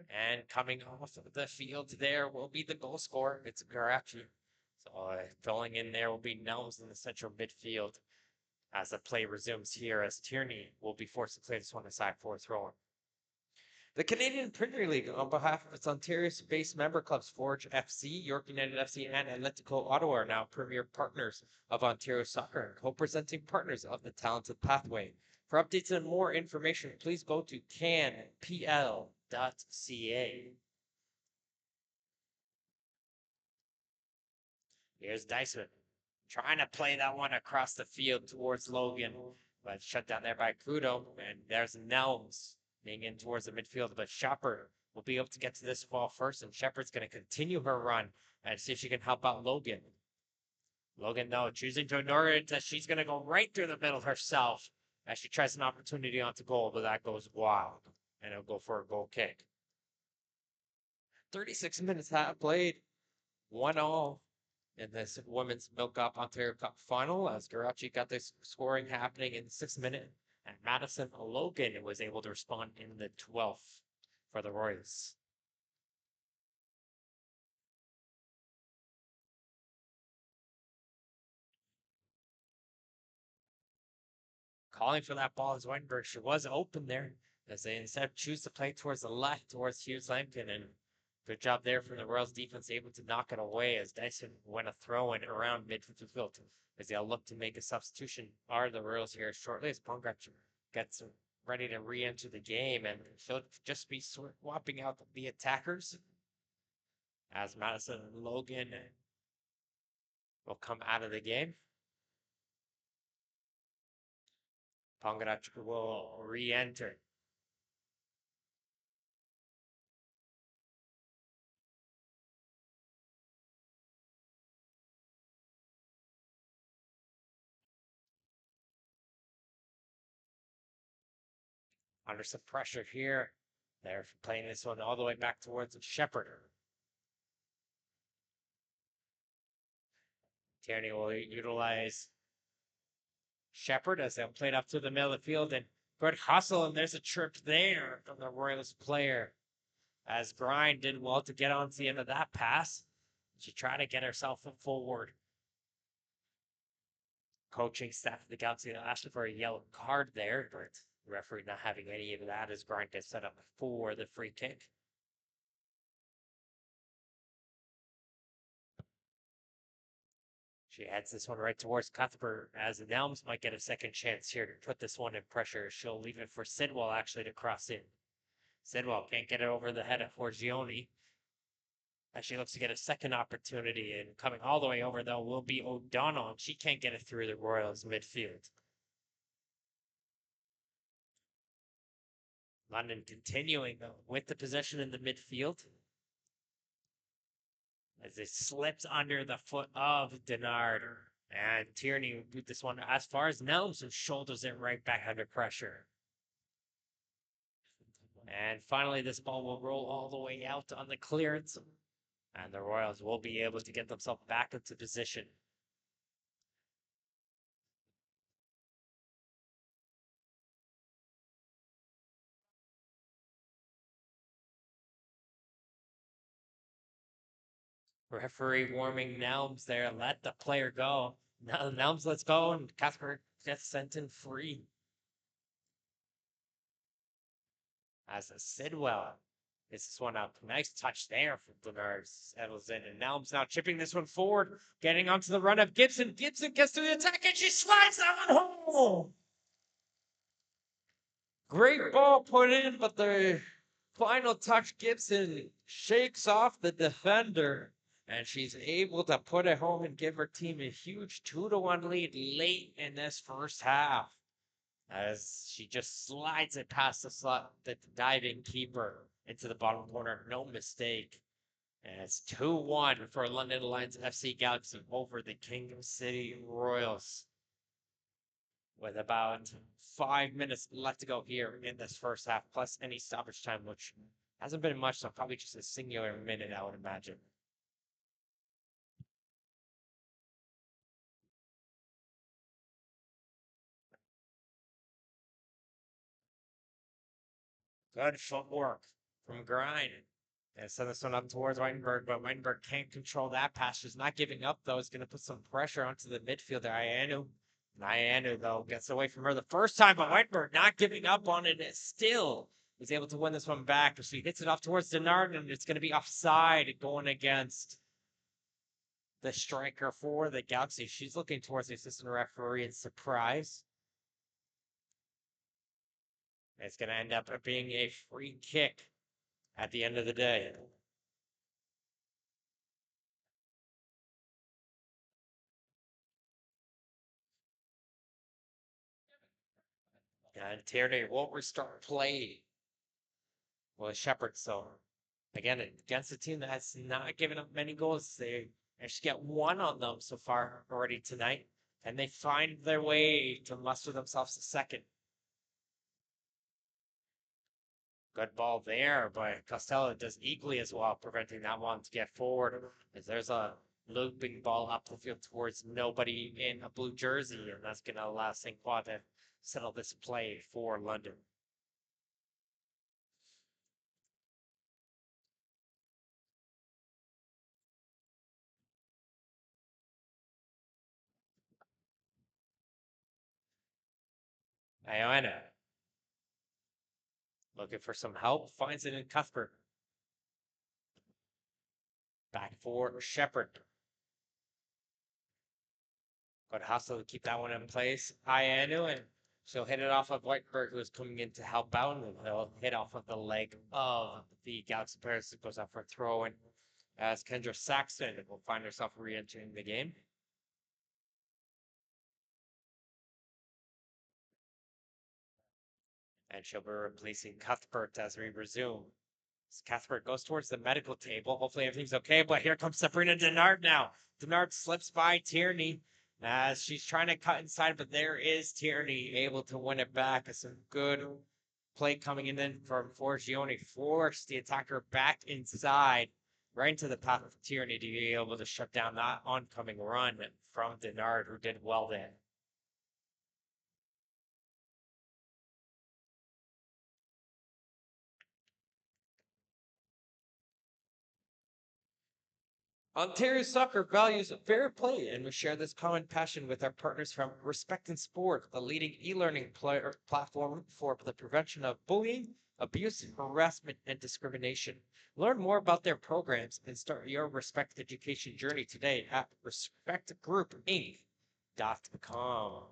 And coming off of the field there will be the goal scorer. It's Garachi. So filling in there will be Nelms in the central midfield as the play resumes here as Tierney will be forced to clear this one aside for a throw-in. The Canadian Premier League, on behalf of its Ontario-based member clubs Forge FC, York United FC, and Atletico Ottawa, are now premier partners of Ontario Soccer and co-presenting partners of the Talented Pathway. For updates and more information, please go to canpl.ca. Here's Dyson trying to play that one across the field towards Logan, but shut down there by Pluto. And there's Nelms being in towards the midfield, but Shepard will be able to get to this ball first, and Shepard's going to continue her run and see if she can help out Logan. Logan, though, choosing to ignore it, as she's going to go right through the middle herself as she tries an opportunity onto goal, but that goes wild, and it'll go for a goal kick. 36 minutes have played, 1-1 in this Women's MilkUP Ontario Cup final, as Garachi got this scoring happening in the 6th minute, and Madison Logan was able to respond in the 12th for the Royals. Calling for that ball is Weinberg. She was open there, as they instead choose to play towards the left, towards Hughes Lampkin, and good job there from the Royals defense, able to knock it away as Dyson went a throw in around midfield as they'll look to make a substitution. Are the Royals here shortly as Pongrach gets ready to re-enter the game, and she'll just be swapping out the attackers as Madison Logan will come out of the game. Pongrach will re-enter. Under some pressure here. They're playing this one all the way back towards Shepard. Tierney will utilize Shepard as they'll play it up to the middle of the field, and good hustle, and there's a trip there from the Royals player. As Grind did well to get onto the end of that pass. She tried to get herself forward. Coaching staff of the Galaxy asked for a yellow card there, but the referee not having any of that as Grind gets set up for the free kick. She heads this one right towards Cuthbert as the Nelms might get a second chance here to put this one in pressure. She'll leave it for Sidwell actually to cross in. Sidwell can't get it over the head of Forgione as she looks to get a second opportunity, and coming all the way over though will be O'Donnell, and she can't get it through the Royals midfield. London continuing though with the possession in the midfield as it slips under the foot of Denard, and Tierney will boot this one as far as Nelms and shoulders it right back under pressure. And finally, this ball will roll all the way out on the clearance, and the Royals will be able to get themselves back into position. Referee warming Nelms there. Let the player go. Now Nelms lets go, and Cuthbert gets sent in free. As a Sidwell gets this one up. Nice touch there from Denard. Settles in, and Nelms now chipping this one forward, getting onto the run of Gibson. Gibson gets to the attack, and she slides that one home. Great ball put in, but the final touch, Gibson shakes off the defender, and she's able to put it home and give her team a huge 2-1 lead late in this first half, as she just slides it past the diving keeper into the bottom corner. No mistake. And it's 2-1 for London Lions FC Galaxy over the Kingdom City Royals, with about 5 minutes left to go here in this first half, plus any stoppage time, which hasn't been much, so probably just a singular minute, I would imagine. Good footwork from Grind. And send this one up towards Weinberg, but Weinberg can't control that pass. She's not giving up, though. It's going to put some pressure onto the midfielder, Ianu. Ianu, though, gets away from her the first time, but Weinberg not giving up on it. It still is able to win this one back. She hits it off towards Denard, and it's going to be offside going against the striker for the Galaxy. She's looking towards the assistant referee in surprise. It's going to end up being a free kick at the end of the day. And Tierney won't restart play with Shepard. So, again, against a team that has not given up many goals, they actually get one on them so far already tonight. And they find their way to muster themselves a second. Good ball there, but Costello does equally as well, preventing that one to get forward. As there's a looping ball up the field towards nobody in a blue jersey, and that's going to allow St. Croix to settle this play for London. Iona looking for some help, finds it in Cuthbert. Back for Shepard. Good hustle to keep that one in place. Ianu, and she'll hit it off of Whiteberg, who is coming in to help out, and they'll hit off of the leg of the Galaxy players. It goes out for a throw in as Kendra Saxton will find herself re-entering the game. And she'll be replacing Cuthbert as we resume. As Cuthbert goes towards the medical table. Hopefully everything's okay, but here comes Sabrina Denard now. Denard slips by Tierney as she's trying to cut inside, but there is Tierney able to win it back. Some good play coming in then from Forgione. Forced the attacker back inside right into the path of Tyranny to be able to shut down that oncoming run from Denard, who did well then. Ontario Soccer values fair play, and we share this common passion with our partners from Respect in Sport, the leading e-learning platform for the prevention of bullying, abuse, harassment, and discrimination. Learn more about their programs and start your Respect education journey today at respectgroupinc.com.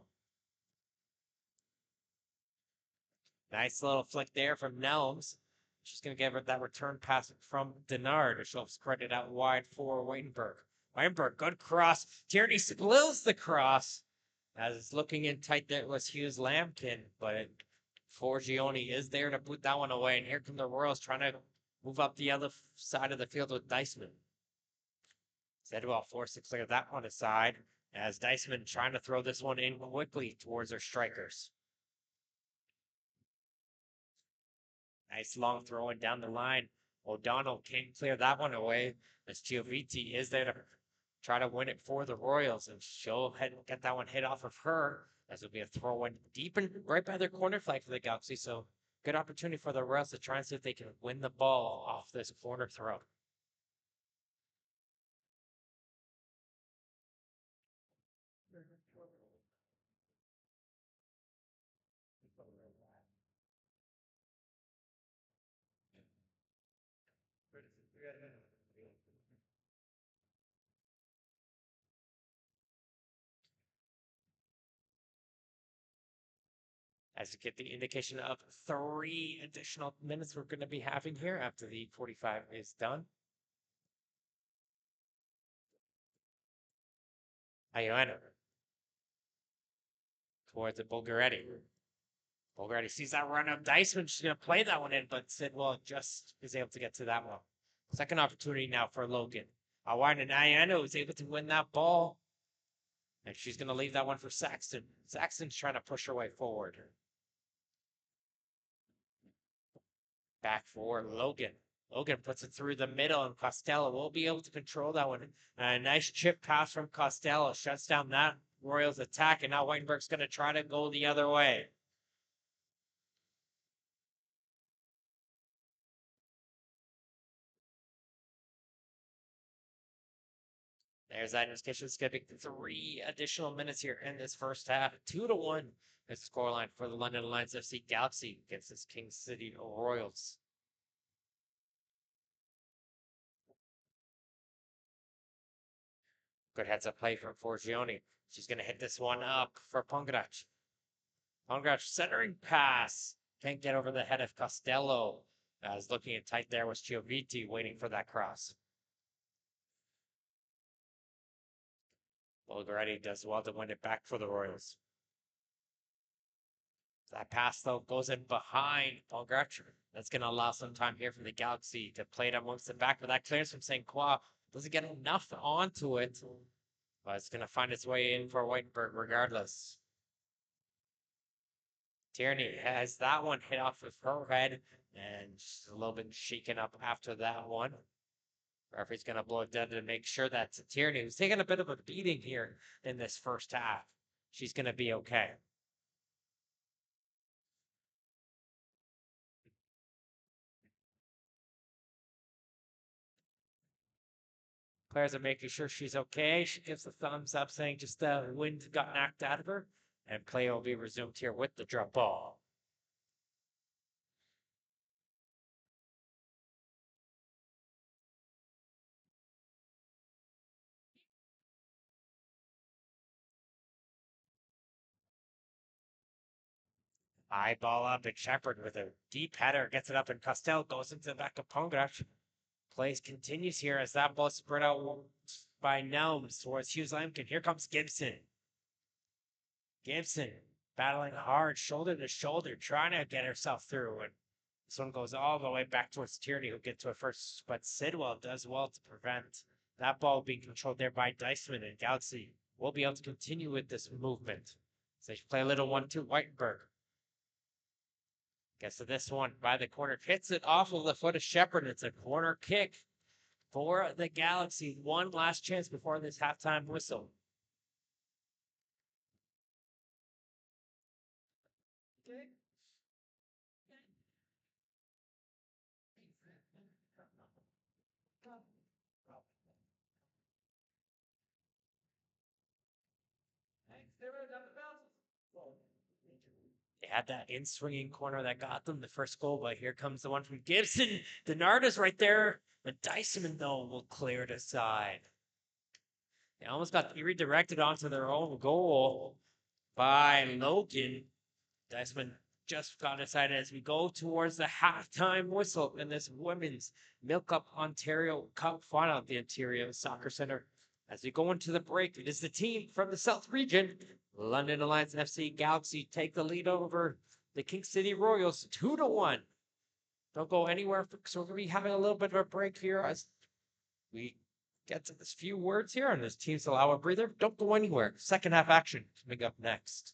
Nice little flick there from Nelms. She's going to give her that return pass from Denard. She'll spread it out wide for Weinberg. Weinberg, good cross. Tierney splits the cross. As it's looking in tight, there was Hughes Lampkin, but Forgione is there to boot that one away. And here come the Royals trying to move up the other side of the field with Deisman. Sedwell forced to clear that one aside as Deisman trying to throw this one in quickly towards their strikers. Nice long throwing down the line. O'Donnell can't clear that one away as Gioviti is there to try to win it for the Royals, and she'll get that one hit off of her as it'll be a throw in deep and right by their corner flag for the Galaxy. So good opportunity for the Royals to try and see if they can win the ball off this corner throw. As you get the indication of 3 additional minutes we're going to be having here after the 45 is done. Ioana towards the Bulgaretti. Bulgaretti sees that run of Deisman. She's going to play that one in, but Sidwell just is able to get to that one. Second opportunity now for Logan. Awine and Ayano is able to win that ball. And she's going to leave that one for Saxton. Saxton's trying to push her way forward. Back for Logan. Logan puts it through the middle, and Costello will be able to control that one. A nice chip pass from Costello shuts down that Royals attack, and now Weinberg's going to try to go the other way. There's that indication. It's going to be 3 additional minutes here in this first half. 2-1 is the scoreline for the London Lions FC Galaxy against this King City Royals. Good heads-up play from Forgione. She's going to hit this one up for Pongrac. Pongrac centering pass. Can't get over the head of Costello. As looking in tight there was Gioviti waiting for that cross. Bulgaretti does well to win it back for the Royals. That pass, though, goes in behind Pongrac. That's going to allow some time here for the Galaxy to play it amongst the back. But that clearance from St. Croix doesn't get enough onto it. But it's going to find its way in for Whitenberg regardless. Tierney has that one hit off of her head and just a little bit shaken up after that one. Referee's going to blow it down to make sure that Tierney, who's taking a bit of a beating here in this first half, she's going to be okay. Players are making sure she's okay. She gives the thumbs up saying just the wind got knocked out of her. And play will be resumed here with the drop ball. High ball up and Shepard with a deep header gets it up and Costello goes into the back of Pongrac. Plays continues here as that ball spread out by Nelms towards Hughes Lampkin. Here comes Gibson. Gibson battling hard, shoulder to shoulder, trying to get herself through. And this one goes all the way back towards Tierney, who gets to it first. But Sidwell does well to prevent that ball being controlled there by Deisman, and Galaxy will be able to continue with this movement. So they play a little 1-2 Whitenberg. Gets to this one by the corner, hits it off of the foot of Shepard. It's a corner kick. for the Galaxy. One last chance before this halftime whistle. They had that in-swinging corner that got them the first goal, but here comes the one from Gibson. Denard is right there. The Diceman, though, will clear it aside. They almost got redirected onto their own goal by Logan. Diceman just got aside as we go towards the halftime whistle in this women's MilkUP Ontario Cup final at the Ontario Soccer Center. As we go into the break, it is the team from the South region, London Alliance FC Galaxy, take the lead over the King City Royals 2-1. Don't go anywhere, so we're going to be having a little bit of a break here as we get to this few words here, and this team's allow a breather. Don't go anywhere. Second half action coming up next.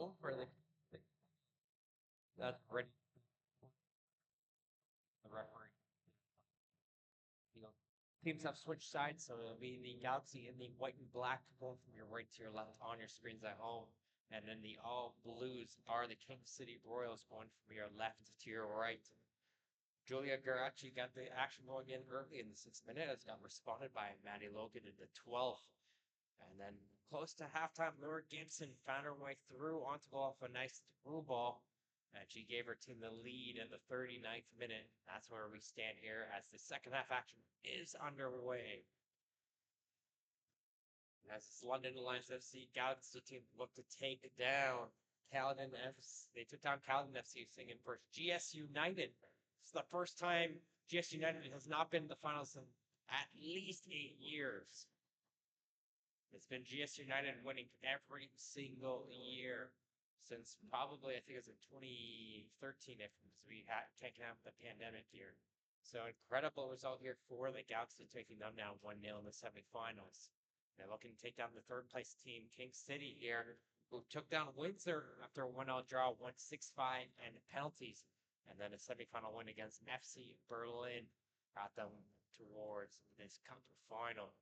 over that red the referee. You know, teams have switched sides, so it'll be the Galaxy in the white and black going from your right to your left on your screens at home. And then the all blues are the King City Royals going from your left to your right. Julia Garachi got the action going in early in the 6th minute as got responded by Maddie Logan in the 12th. And then close to halftime, Laura Gibson found her way through onto goal off a nice through ball. And she gave her team the lead in the 39th minute. That's where we stand here as the second half action is underway. As London Alliance FC Galaxy team look to take down Caledon FC. They took down Caledon FC singing first. GS United. It's the first time GS United has not been in the finals in at least 8 years. It's been GS United winning every single year since probably, I think it was in 2013, if we had taken out the pandemic year. So incredible result here for the Galaxy, taking them down 1-0 in the semifinals. They're looking to take down the third place team, King City here, who took down Windsor after a 1-0 draw, 1-6-5 and penalties. And then a semifinal win against FC Berlin brought them towards this cup final.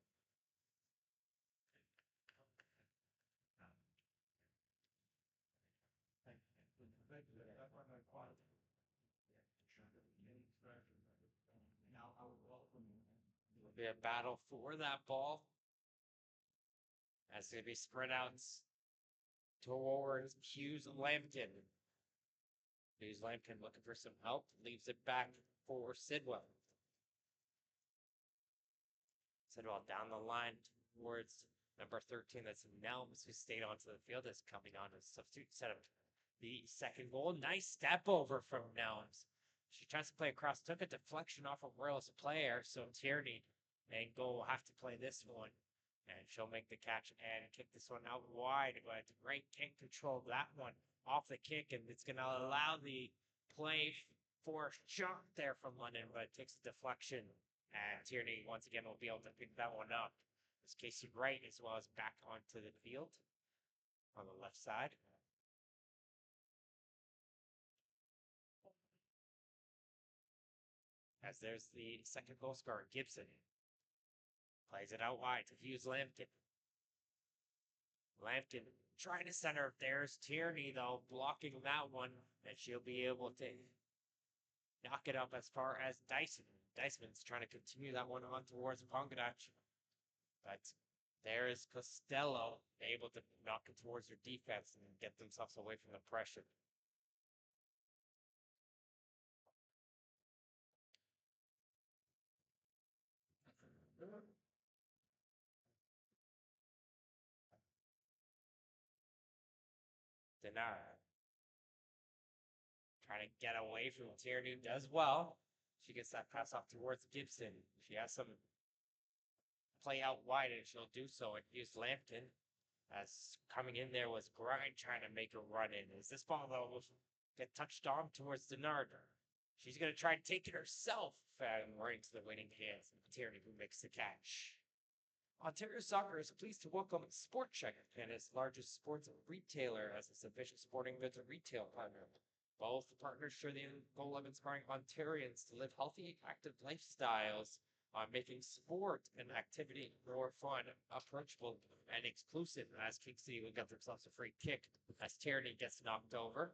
It'll be a battle for that ball. As it's going to be spread out towards Hughes Lampkin. Hughes Lampkin looking for some help. Leaves it back for Sidwell. Sidwell down the line towards number 13. That's Nelms, who stayed onto the field, is coming on as substitute. Set up the second goal. Nice step over from Nelms. She tries to play across, took a deflection off of Royals player, so Tierney and Goal will have to play this one. And she'll make the catch and kick this one out wide. But Great can't control that one off the kick, and it's going to allow the play for a shot there from London, but it takes a deflection. And Tierney, once again, will be able to pick that one up. It's Casey Wright as well as back onto the field on the left side. As there's the second goal scorer, Gibson. Plays it out wide to Hughes Lampkin. Lampkin trying to center. There's Tierney, though, blocking that one. And she'll be able to knock it up as far as Dyson. Dyson's trying to continue that one on towards Pongadach. But there is Costello able to knock it towards their defense and get themselves away from the pressure. Denard. Trying to get away from Tierney, does well. She gets that pass off towards Gibson. She has some play out wide, and she'll do so and use Lampkin. As coming in there was Grind trying to make a run in. As this ball, though, will get touched on towards Denard. She's going to try and take it herself, and right into the winning hands of Tierney, who makes the catch. Ontario Soccer is pleased to welcome Sport Check, Canada's largest sports retailer, as its official sporting goods and retail partner. Both partners share the goal of inspiring Ontarians to live healthy, active lifestyles on making sport and activity more fun, approachable, and exclusive. As King City will get themselves a free kick as Tierney gets knocked over.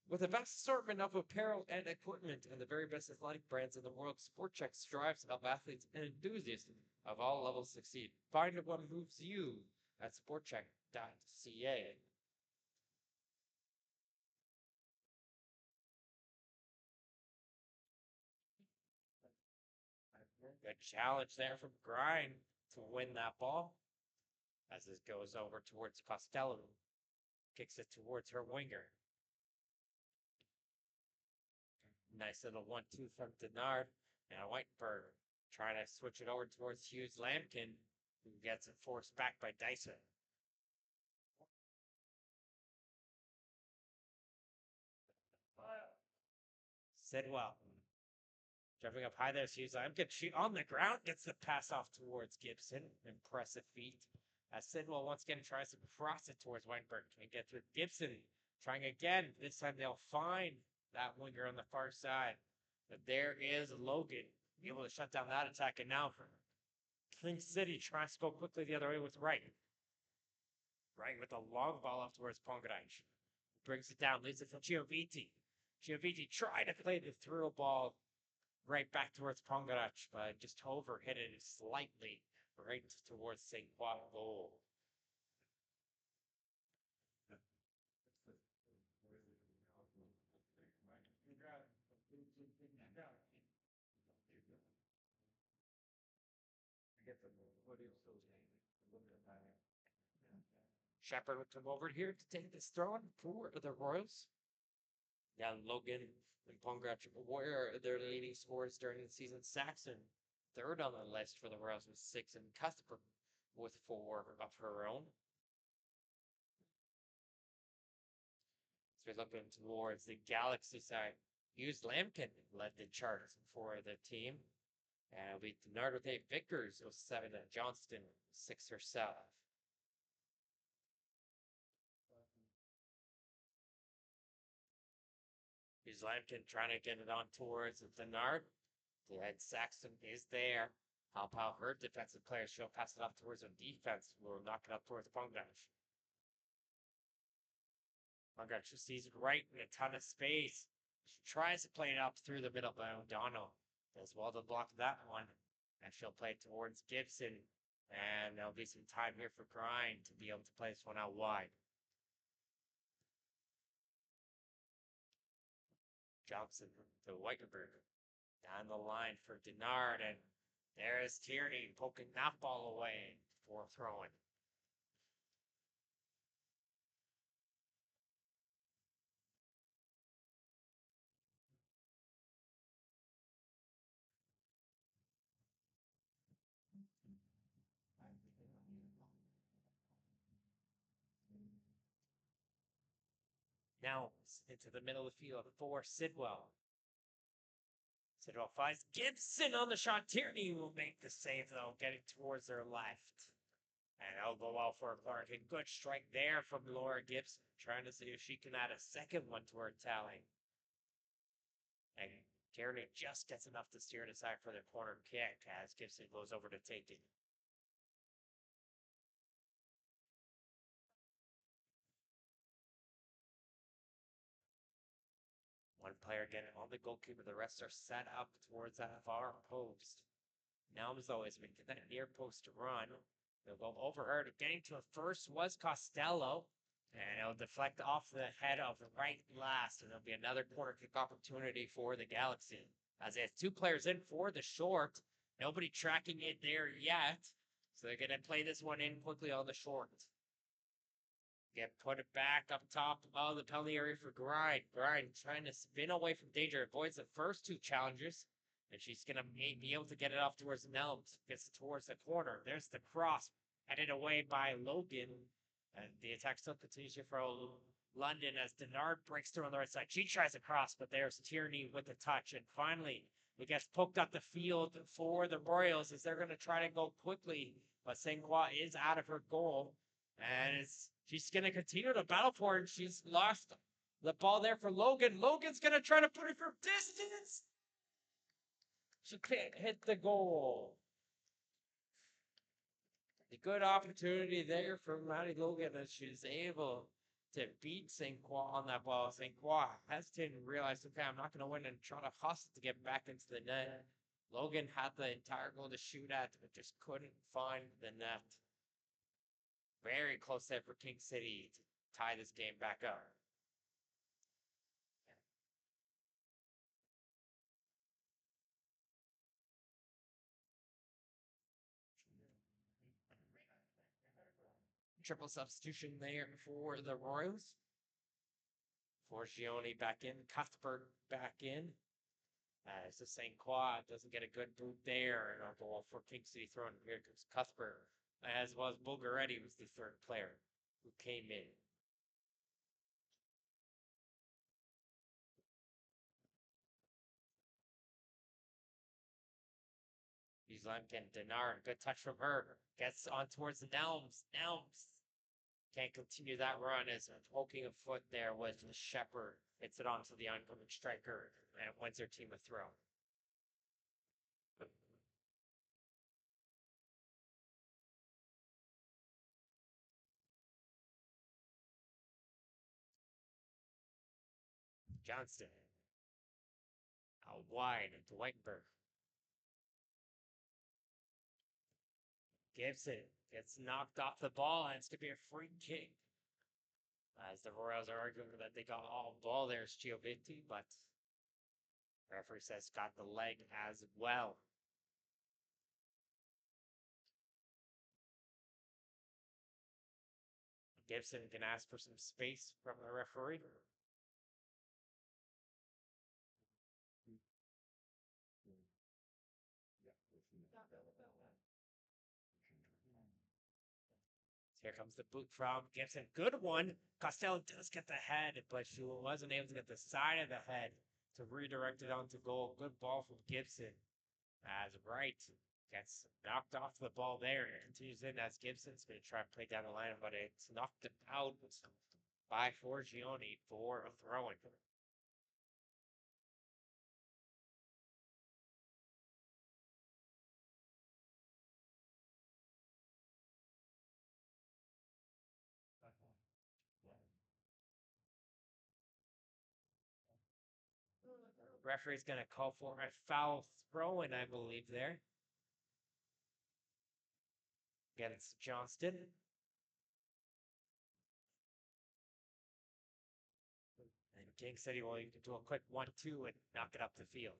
With a vast assortment of apparel and equipment and the very best athletic brands in the world, SportCheck strives to help athletes and enthusiasts of all levels succeed. Find what moves you at sportcheck.ca. Good challenge there from Grind to win that ball. As this goes over towards Costello. Kicks it towards her winger. Nice little 1-2 from Denard. And Whiteberg trying to switch it over towards Hughes Lampkin, who gets it forced back by Dyson. Sidwell. Jumping up high there, Hughes Lampkin. She on the ground gets the pass off towards Gibson. Impressive feat. As Sidwell once again tries to cross it towards Weinberg. And gets with Gibson Trying again. This time they'll find that winger on the far side. But there is Logan, able to shut down that attack. And now for King City trying to go quickly the other way with Wright. Wright with a long ball up towards Pongadich. Brings it down, leaves it for Gioviti. Gioviti tried to play the through ball right back towards Pongadich, but just overhit it slightly right towards St. Croix goal. Shepard would come over here to take this throw for the Royals. Yeah, Logan and Pongadich were their leading scorers during the season. Saxon, third on the list for the Royals with 6, and Cuthbert with 4 of her own. So we're looking towards the Galaxy side. Hughes Lampkin led the charts for the team. And it'll be Denard with 8, Vickers with 7, and Johnston 6 herself. Hughes Lampkin trying to get it on towards Denard. The head Saxon is there. Help out her defensive players. She'll pass it off towards her defense. We'll knock it up towards Pongadich. Pongadich sees it right in a ton of space. She tries to play it up through the middle, but O'Donnell does well to block that one. And she'll play it towards Gibson. And there'll be some time here for Grind to be able to play this one out wide. Johnson to Whiteberg. Down the line for Denard, and there's Tierney poking that ball away before throwing. Now into the middle of the field for Sidwell. Sidwell finds Gibson on the shot. Tierney will make the save, though, getting towards their left. And it'll go well for Clark. A good strike there from Laura Gibson, trying to see if she can add a second one to her tally. And Tierney just gets enough to steer it aside for the corner kick as Gibson goes over to take it. One player getting on the goalkeeper, the rest are set up towards that far post. Nelms, though, is making that near post run. They'll go over her. Getting to it first was Costello. And it'll deflect off the head of the right last. And there'll be another corner kick opportunity for the Galaxy. As they have 2 players in for the short. Nobody tracking it there yet. So they're going to play this one in quickly on the short. Put it back up top of the penalty area for Grind. Grind trying to spin away from danger. Avoids the first 2 challenges. And she's going to be able to get it off towards Nelms. Gets it towards the corner. There's the cross. Headed away by Logan. And the attack still continues here for London as Denard breaks through on the right side. She tries to cross, but there's Tierney with the touch. And finally, it gets poked up the field for the Royals as they're going to try to go quickly. But St. Croix is out of her goal. And she's going to continue to battle for it. She's lost the ball there for Logan. Logan's going to try to put it from distance. She can't hit the goal. A good opportunity there for Maddie Logan as she's able to beat St. Croix on that ball. St. Croix hesitated and realized, okay, I'm not going to win, and try to hustle to get back into the net. Logan had the entire goal to shoot at, but just couldn't find the net. Very close there for King City to tie this game back up. Triple substitution there for the Royals. Forgione back in, Cuthbert back in. As the St. Croix doesn't get a good boot there, and a goal for King City throwing. Here comes Cuthbert, as well as Bulgaretti was the 3rd player who came in. He's Lemkin, Denard, good touch from her. Gets on towards the Nelms. Nelms Can't continue that run as poking a foot there with the Shepherd. Hits it onto the oncoming striker and wins their team a throw. Johnston. Out wide to Whitenberg. Gibson gets knocked off the ball, and it's going to be a free kick. As the Royals are arguing that they got all ball there, it's Giovinti, but referee says got the leg as well. Gibson can ask for some space from the referee. Here comes the boot from Gibson. Good one. Costello does get the head, but she wasn't able to get the side of the head to redirect it onto goal. Good ball from Gibson. As Wright gets knocked off the ball there. Continues in as Gibson's going to try and play down the line, but it's knocked out by Forgione for a throw-in. Referee's going to call for a foul throw-in, I believe, there. Against Johnston. And King said he will do a quick 1-2 and knock it up the field.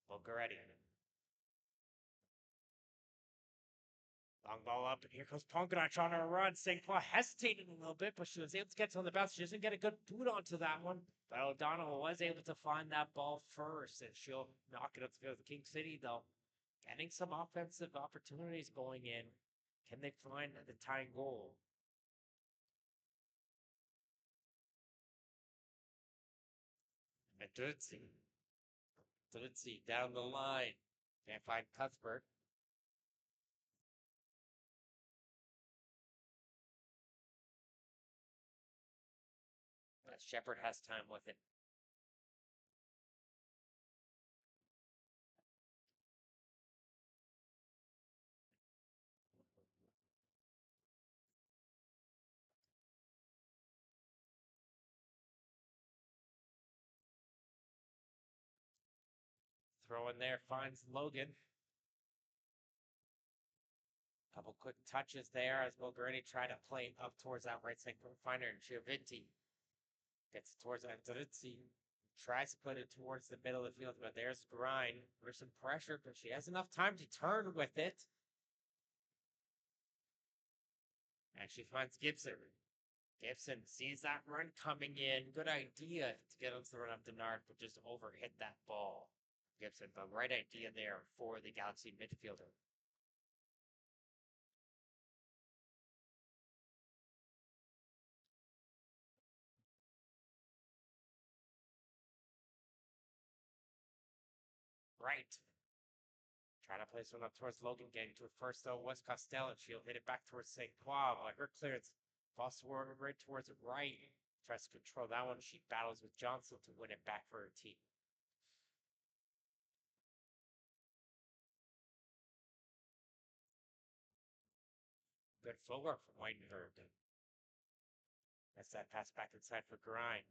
Bulgaretti. Long ball up, and here comes Pongrach on her run. St. Paul hesitated a little bit, but she was able to get to on the bounce. She doesn't get a good boot onto that one, but O'Donnell was able to find that ball first, and she'll knock it up the field. King City, though, getting some offensive opportunities going in. Can they find the tying goal? And Dudzi down the line. Can't find Cuthbert. Shepard has time with it. Throw in there, finds Logan. Couple quick touches there as Bulgarini tried to play up towards that right side finder, and Giovinti gets towards Andarizzi. Tries to put it towards the middle of the field, but there's Grind. There's some pressure, but she has enough time to turn with it. And she finds Gibson. Gibson sees that run coming in. Good idea to get onto the run up to Nard, but just overhit that ball. Gibson, but right idea there for the Galaxy midfielder. Right. Trying to place one up towards Logan, getting to it first, though, was Costello. She'll hit it back towards St. Croix, but her clearance falls forward right towards it right. Tries to control that one. She battles with Johnson to win it back for her team. Good footwork from Whitenberg. That's that pass back inside for Grind.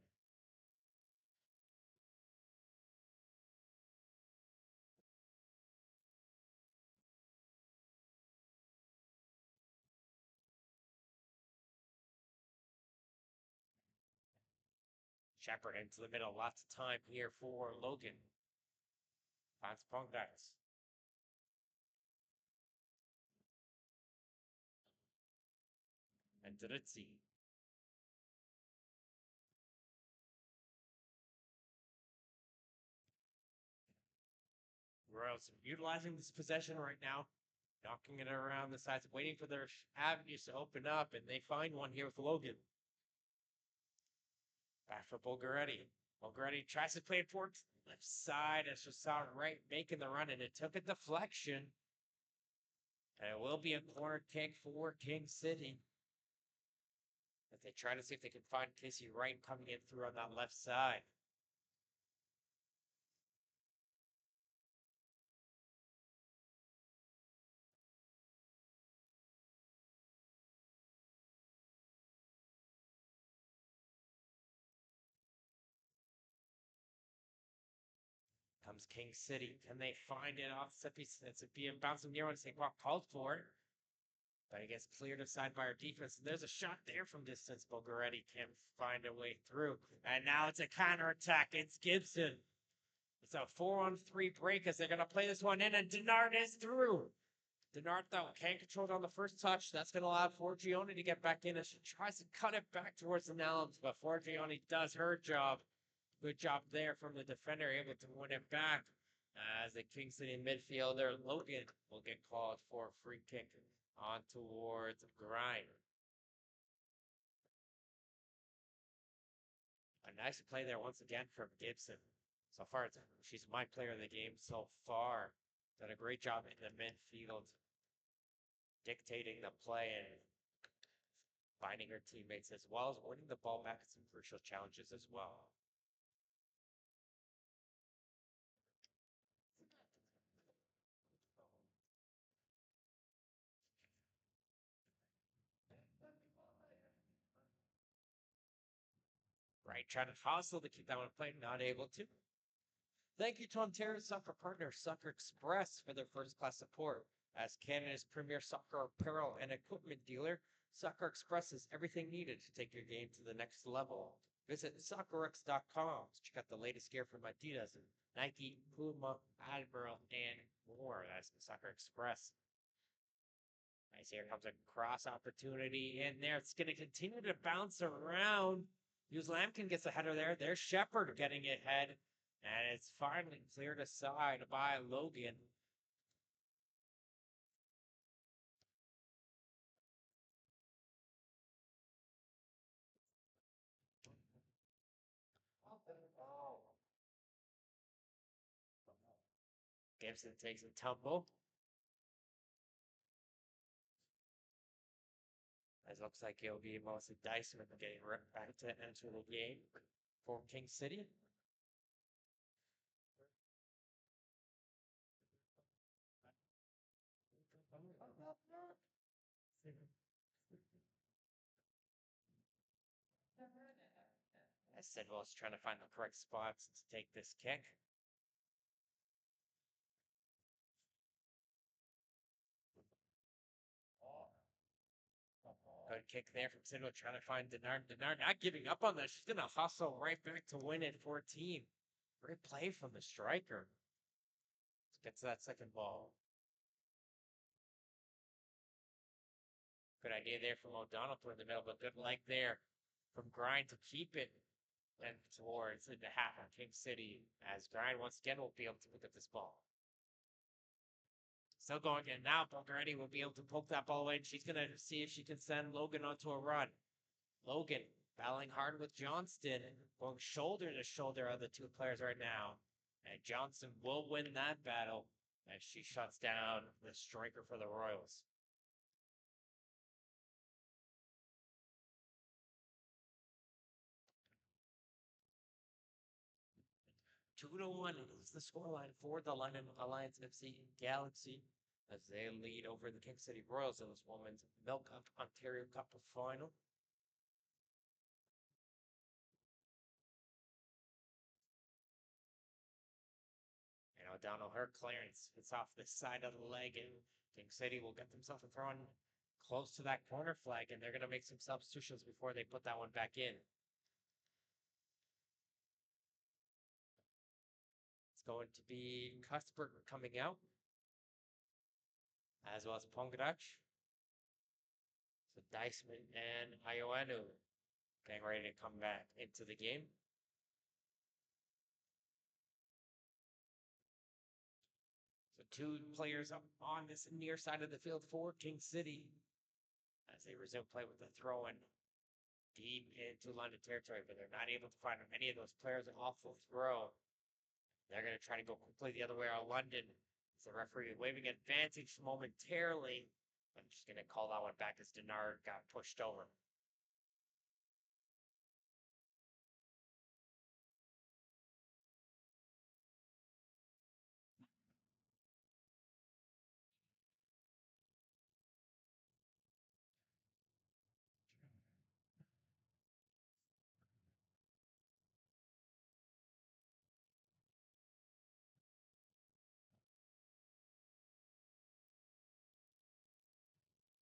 Shepard into the middle. Lots of time here for Logan. Finds Pongrax. And Drizzi. Royals utilizing this possession right now. Knocking it around the sides, waiting for their avenues to open up, and they find one here with Logan. Back for Bulgaretti. Bulgaretti tries to play it towards left side as Shasar right making the run, and it took a deflection. And it will be a corner kick for King City. as they try to see if they can find Casey Wright coming in through on that left side. Comes King City. Can they find it off Sippy? It's being bouncing near one. St. Called for it. But it gets cleared aside by our defense. There's a shot there from distance. Bulgaretti can't find a way through. And now it's a counterattack. It's Gibson. It's a 4-on-3 break as they're going to play this one in. And Denard is through. Denard, though, can't control it on the first touch. That's going to allow Forgione to get back in as she tries to cut it back towards the Nellums. But Forgione does her job. Good job there from the defender, able to win it back. As the King City midfielder, Logan, will get called for a free kick on towards Grind. A nice play there once again from Gibson. So far, she's my player of the game so far. Done a great job in the midfield, dictating the play and finding her teammates, as well as winning the ball back at some crucial challenges as well. Right, trying to hustle to keep that one playing, not able to. Thank you to Ontario Soccer partner Soccer Express for their first-class support. As Canada's premier soccer apparel and equipment dealer, Soccer Express is everything needed to take your game to the next level. Visit soccerx.com to check out the latest gear from Adidas, Nike, Puma, Admiral, and more. That's Soccer Express. Nice, here comes a cross opportunity in there. It's going to continue to bounce around. Hughes Lampkin gets a header there. There's Shepard getting ahead. And it's finally cleared aside by Logan. Gibson takes a tumble. It looks like it'll be mostly Dyson getting ripped back to enter the game for King City. As Sidwell's trying to find the correct spots to take this kick. Good kick there from Sidwell, trying to find Denard. Denard not giving up on this. She's going to hustle right back to win it 14. Great play from the striker. Let's get to that second ball. Good idea there from O'Donnell toward the middle, but good leg there from Grind to keep it and towards into half of King City, as Grind once again will be able to pick up this ball. Still going in now. Bulgaretti will be able to poke that ball away. She's going to see if she can send Logan onto a run. Logan battling hard with Johnston, going shoulder to shoulder of the two players right now. And Johnson will win that battle as she shuts down the striker for the Royals. Two to 1 is the scoreline for the London Alliance FC Galaxy as they lead over the King City Royals in this women's MilkUP Ontario Cup final. And O'Donnell, her clearance hits off the side of the leg, and King City will get themselves a throw close to that corner flag, and they're going to make some substitutions before they put that one back in. It's going to be Cuthbert coming out, as well as Pongrach. So Dyson and Ioanu getting ready to come back into the game. So two players up on this near side of the field for King City as they resume play with the throw-in deep into London territory, but they're not able to find any of those players off the throw. They're going to try to go quickly the other way on London. It's the referee waving advantage momentarily. I'm just going to call that one back as Denard got pushed over.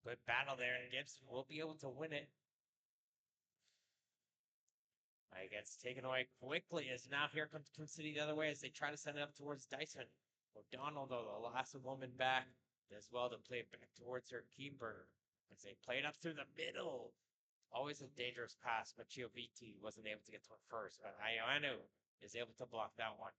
Good battle there, and Gibson will be able to win it. It gets taken away quickly as now here comes Twin City the other way as they try to send it up towards Dyson. O'Donnell, though, the last woman back, does well to play it back towards her keeper as they play it up through the middle. Always a dangerous pass, but Gioviti wasn't able to get to it first. But Ioanu is able to block that one.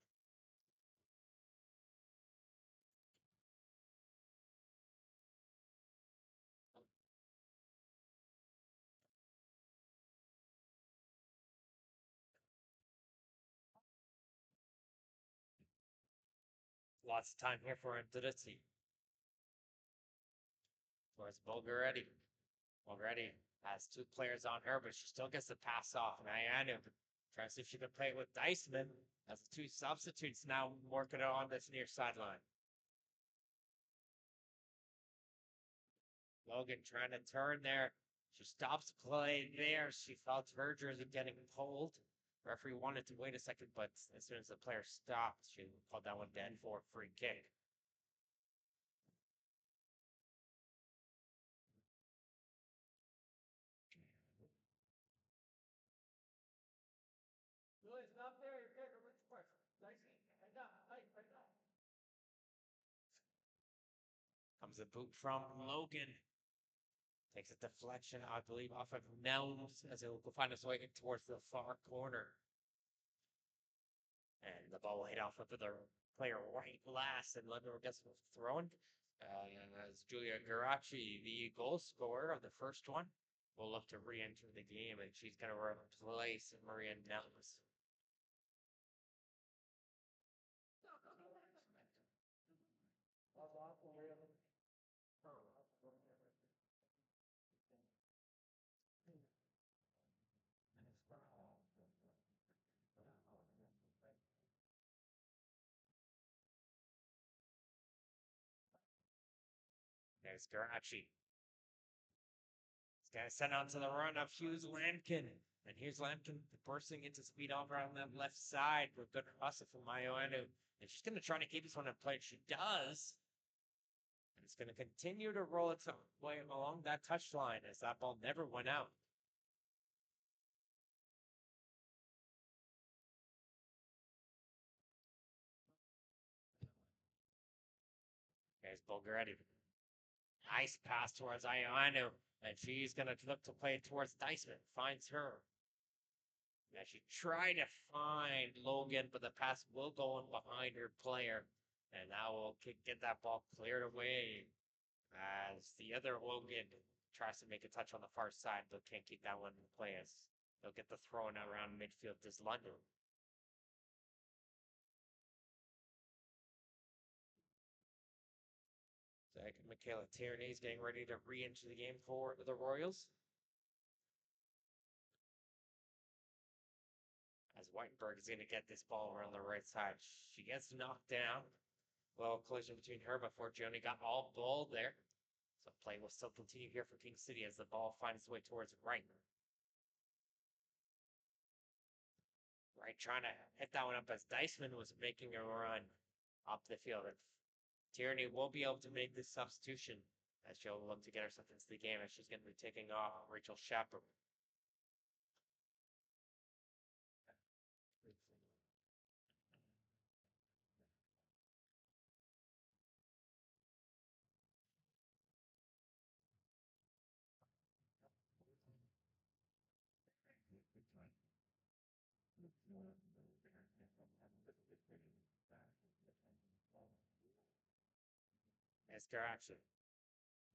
Lots of time here for Andrizzi. Towards Bulgaretti. Bulgaretti has two players on her, but she still gets the pass off. And Ioanu tries to see if she can play it with Diceman as the two substitutes now working it on this near sideline. Logan trying to turn there. She stops play there. She felt her jersey getting pulled. Referee wanted to wait a second, but as soon as the player stopped, she called that one dead for a free kick. Comes a boot from Logan. Takes a deflection, I believe, off of Nelms as it will find its way towards the far corner. And the ball will hit off of the player right last, and Ludlow gets thrown. As Julia Garacci, the goal scorer of the first one, will look to re-enter the game, and she's going to replace Maria Nelms. There's Garacci. He's going to send on to the run of Hughes Lampkin. And here's Lampkin bursting into speed over on that left side with good hustle from Ioanu. And she's going to try to keep this one in play. She does. And it's going to continue to roll its way along that touchline as that ball never went out. There's Bulgaretti. Nice pass towards Ioanu. And she's going to look to play towards Dyson. Finds her. Now she tried to find Logan, but the pass will go in behind her player. And now we'll get that ball cleared away as the other Logan tries to make a touch on the far side, but can't keep that one in play as they'll get the throw in around midfield this London. Michaela Tierney is getting ready to re-enter the game for the Royals. As Whitenberg is going to get this ball around the right side. She gets knocked down. Well, collision between her before Joni got all ball there. So play will still continue here for King City as the ball finds its way towards Wright. Wright trying to hit that one up as Diceman was making a run up the field. And Tierney will be able to make this substitution as she'll look to get herself into the game as she's going to be taking off Rachel Shapper. Nice action.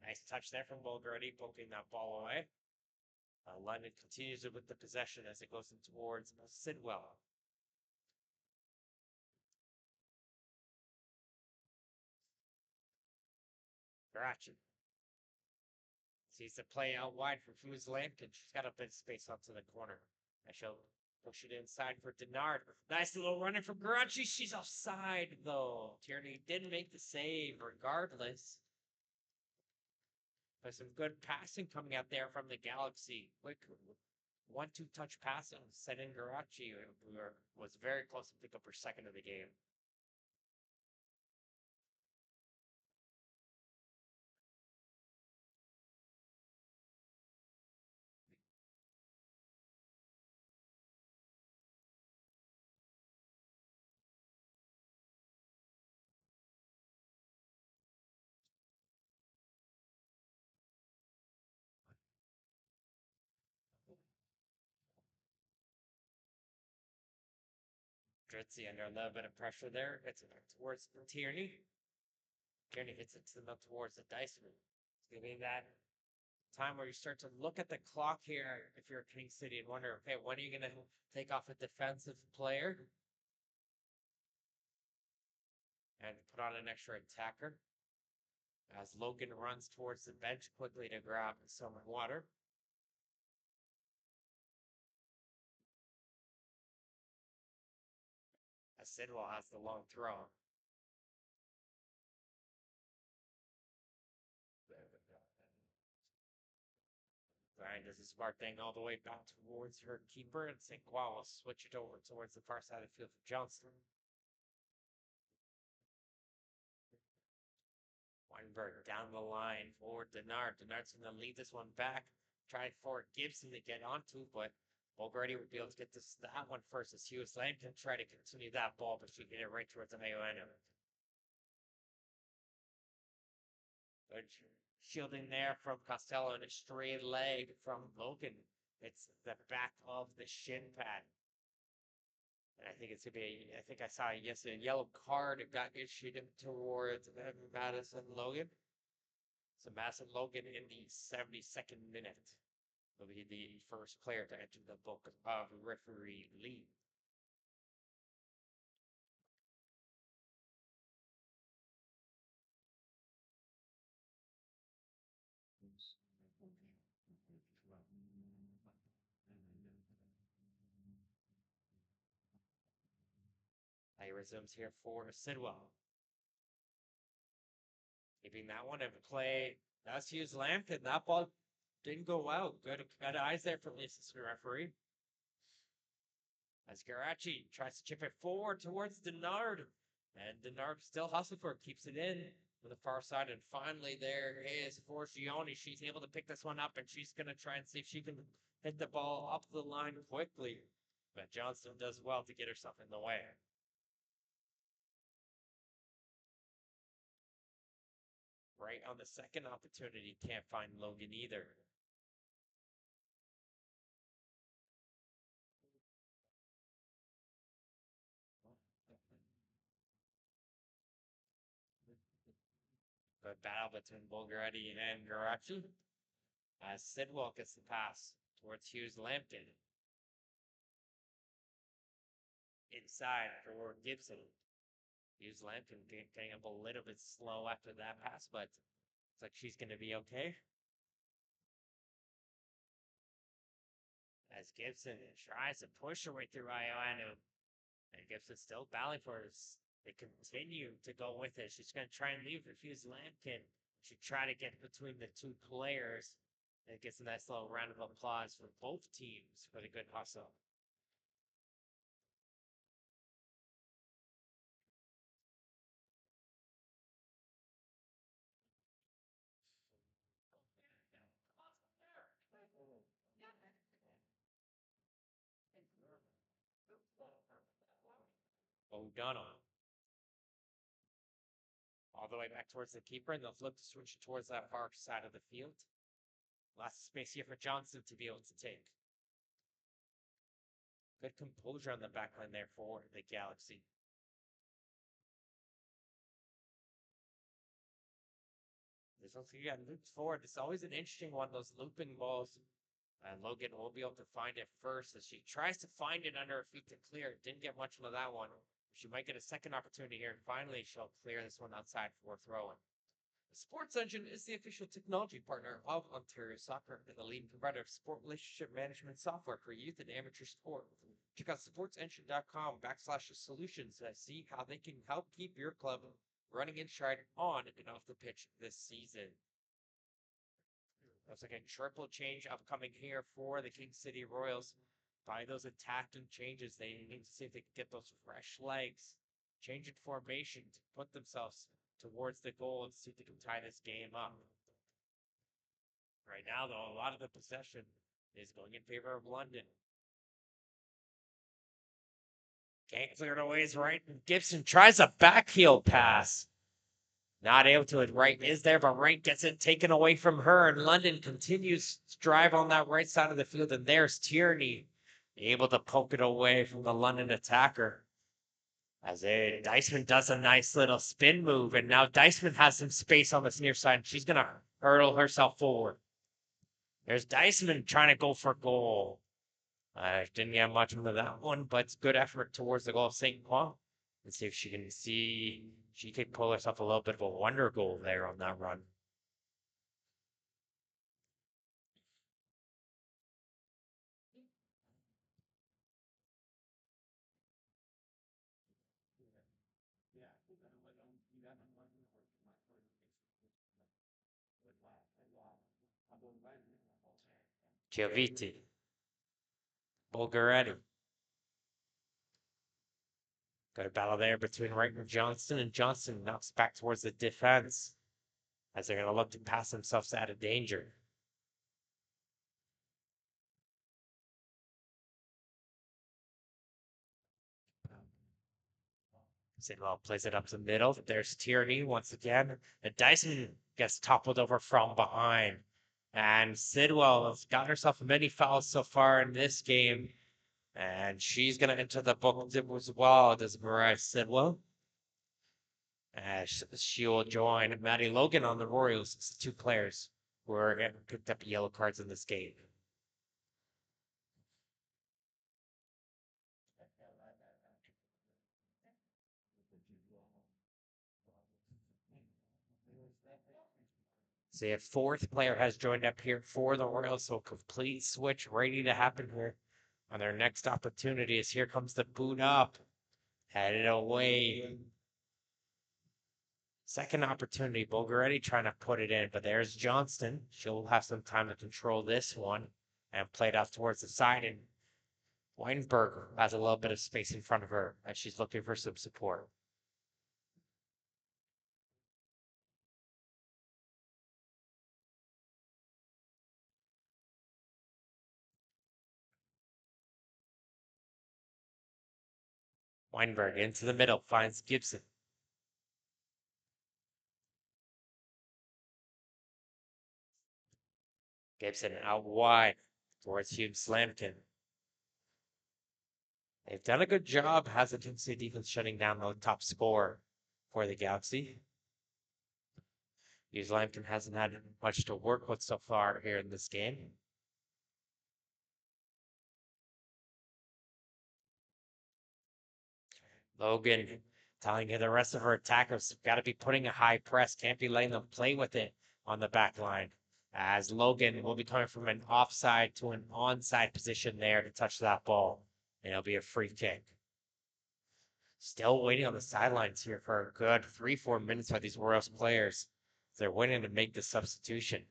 Nice touch there from Bulgaretti, poking that ball away. London continues it with the possession as it goes in towards Sidwell. Garachi sees the play out wide for Hughes Lampkin. She's got a bit of space up to the corner. And she'll push it inside for Denard. Nice little running from Garachi. She's offside, though. Tierney didn't make the save regardless. But some good passing coming out there from the Galaxy. Quick 1-2 touch passing. Set in Garachi, who was very close to pick up her second of the game. Dritzy under a little bit of pressure there. Hits it towards Tierney. Tierney hits it towards the dice. It's going to be that time where you start to look at the clock here if you're King City and wonder, okay, when are you going to take off a defensive player and put on an extra attacker? As Logan runs towards the bench quickly to grab some water. As Sidwell has the long throw. Ryan does a smart thing all the way back towards her keeper, and St. Croix will switch it over towards the far side of the field for Johnston. Weinberg down the line for Denard. Denard's going to lead this one back. Try for Gibson to get onto, but Bulgarity would be able to get that one first as Hughes Lamb can try to continue that ball, but she get it right towards the Mayoano. Good shielding there from Costello and a straight leg from Logan. It's the back of the shin pad. And I think it's going to be, I think I saw yesterday, a yellow card got issued towards Madison Logan. So Madison Logan in the 72nd minute will be the first player to enter the book of referee lead. Play resumes here for Sidwell. Keeping that one in play. That's Hughes Lampkin. That ball didn't go out. Good eyes there from the assistant referee. As Garacci tries to chip it forward towards Denard. And Denard still hustling for it, keeps it in from the far side. And finally there is Forgione. She's able to pick this one up, and she's going to try and see if she can hit the ball up the line quickly. But Johnston does well to get herself in the way. Right on the second opportunity, can't find Logan either. Good battle between Bulgarity and Garacci. As Sidwell gets the pass towards Hughes Lampton. Inside for Gibson. Hughes Lampton getting up a little bit slow after that pass, but it's like she's going to be okay. As Gibson tries to push her way through Ioano. And Gibson's still battling for us. They continue to go with it. She's going to try and leave Hughes Lampkin. She try to get between the two players. And it gets a nice little round of applause for both teams for the good hustle. O'Donnell. All the way back towards the keeper, and they'll flip to switch towards that far side of the field. Lots of space here for Johnson to be able to take. Good composure on the back line there for the Galaxy. This looks like you got looped forward. It's always an interesting one, those looping balls. And Logan will be able to find it first as she tries to find it under her feet to clear. Didn't get much of that one. She might get a second opportunity here, and finally she'll clear this one outside for throwing. The Sports Engine is the official technology partner of Ontario Soccer and the leading provider of sport relationship management software for youth and amateur sport. Check out sportsengine.com/solutions to see how they can help keep your club running in stride on and off the pitch this season. Looks like a triple change upcoming here for the King City Royals. By those attacking changes, they need to see if they can get those fresh legs, change in formation to put themselves towards the goal and see if they can tie this game up. Right now, though, a lot of the possession is going in favor of London. Can't clear it away is right. Gibson tries a backheel pass. Not able to. It right is there, but Wright gets it taken away from her, and London continues to drive on that right side of the field, and there's Tierney able to poke it away from the London attacker. As Diceman does a nice little spin move, and now Diceman has some space on this near side, and she's gonna hurdle herself forward. There's Diceman trying to go for goal. Didn't get much into that one, but it's good effort towards the goal of St. Croix. Let's see if she could pull herself a little bit of a wonder goal there on that run. Gioviti, Bulgaretti. Got a battle there between Wright and Johnston knocks back towards the defense as they're going to look to pass themselves out of danger. Sidwell plays it up the middle. There's Tierney once again. And Dyson gets toppled over from behind. And Sidwell has got herself many fouls so far in this game. And she's going to enter the book as well, does Mariah Sidwell. As she will join Maddie Logan on the Royals. It's the two players who are getting picked up yellow cards in this game. So a fourth player has joined up here for the Royals, so complete switch ready to happen here on their next opportunity. As here comes the boot up, headed away. Second opportunity, Bulgaretti trying to put it in, but there's Johnston. She'll have some time to control this one and play it out towards the side. And Weinberg has a little bit of space in front of her as she's looking for some support. Weinberg into the middle, finds Gibson. Gibson out wide towards Hume Slamkin. They've done a good job, has the Tennessee defense shutting down the top scorer for the Galaxy. Hughes Lampton hasn't had much to work with so far here in this game. Logan telling the rest of her attackers got to be putting a high press, can't be letting them play with it on the back line. As Logan will be coming from an offside to an onside position there to touch that ball. And it'll be a free kick. Still waiting on the sidelines here for a good 3-4 minutes by these Royals players. They're waiting to make the substitution.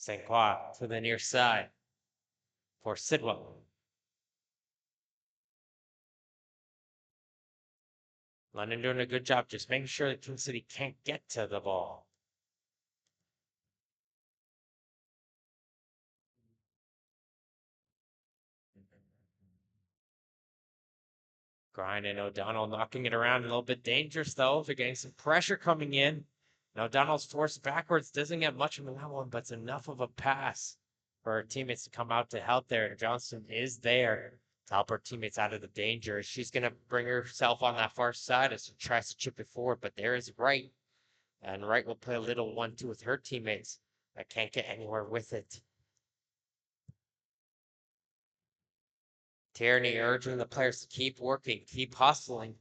St. Croix to the near side for Sidwell. London doing a good job just making sure that King City can't get to the ball. Grind and O'Donnell knocking it around a little bit dangerous though. They're getting some pressure coming in. And O'Donnell's forced backwards. Doesn't get much of that one, but it's enough of a pass for her teammates to come out to help there. And Johnston is there to help her teammates out of the danger. She's going to bring herself on that far side as she tries to chip it forward. But there is Wright. And Wright will play a little 1-2 with her teammates. I can't get anywhere with it. Tierney urging the players to keep working, keep hustling.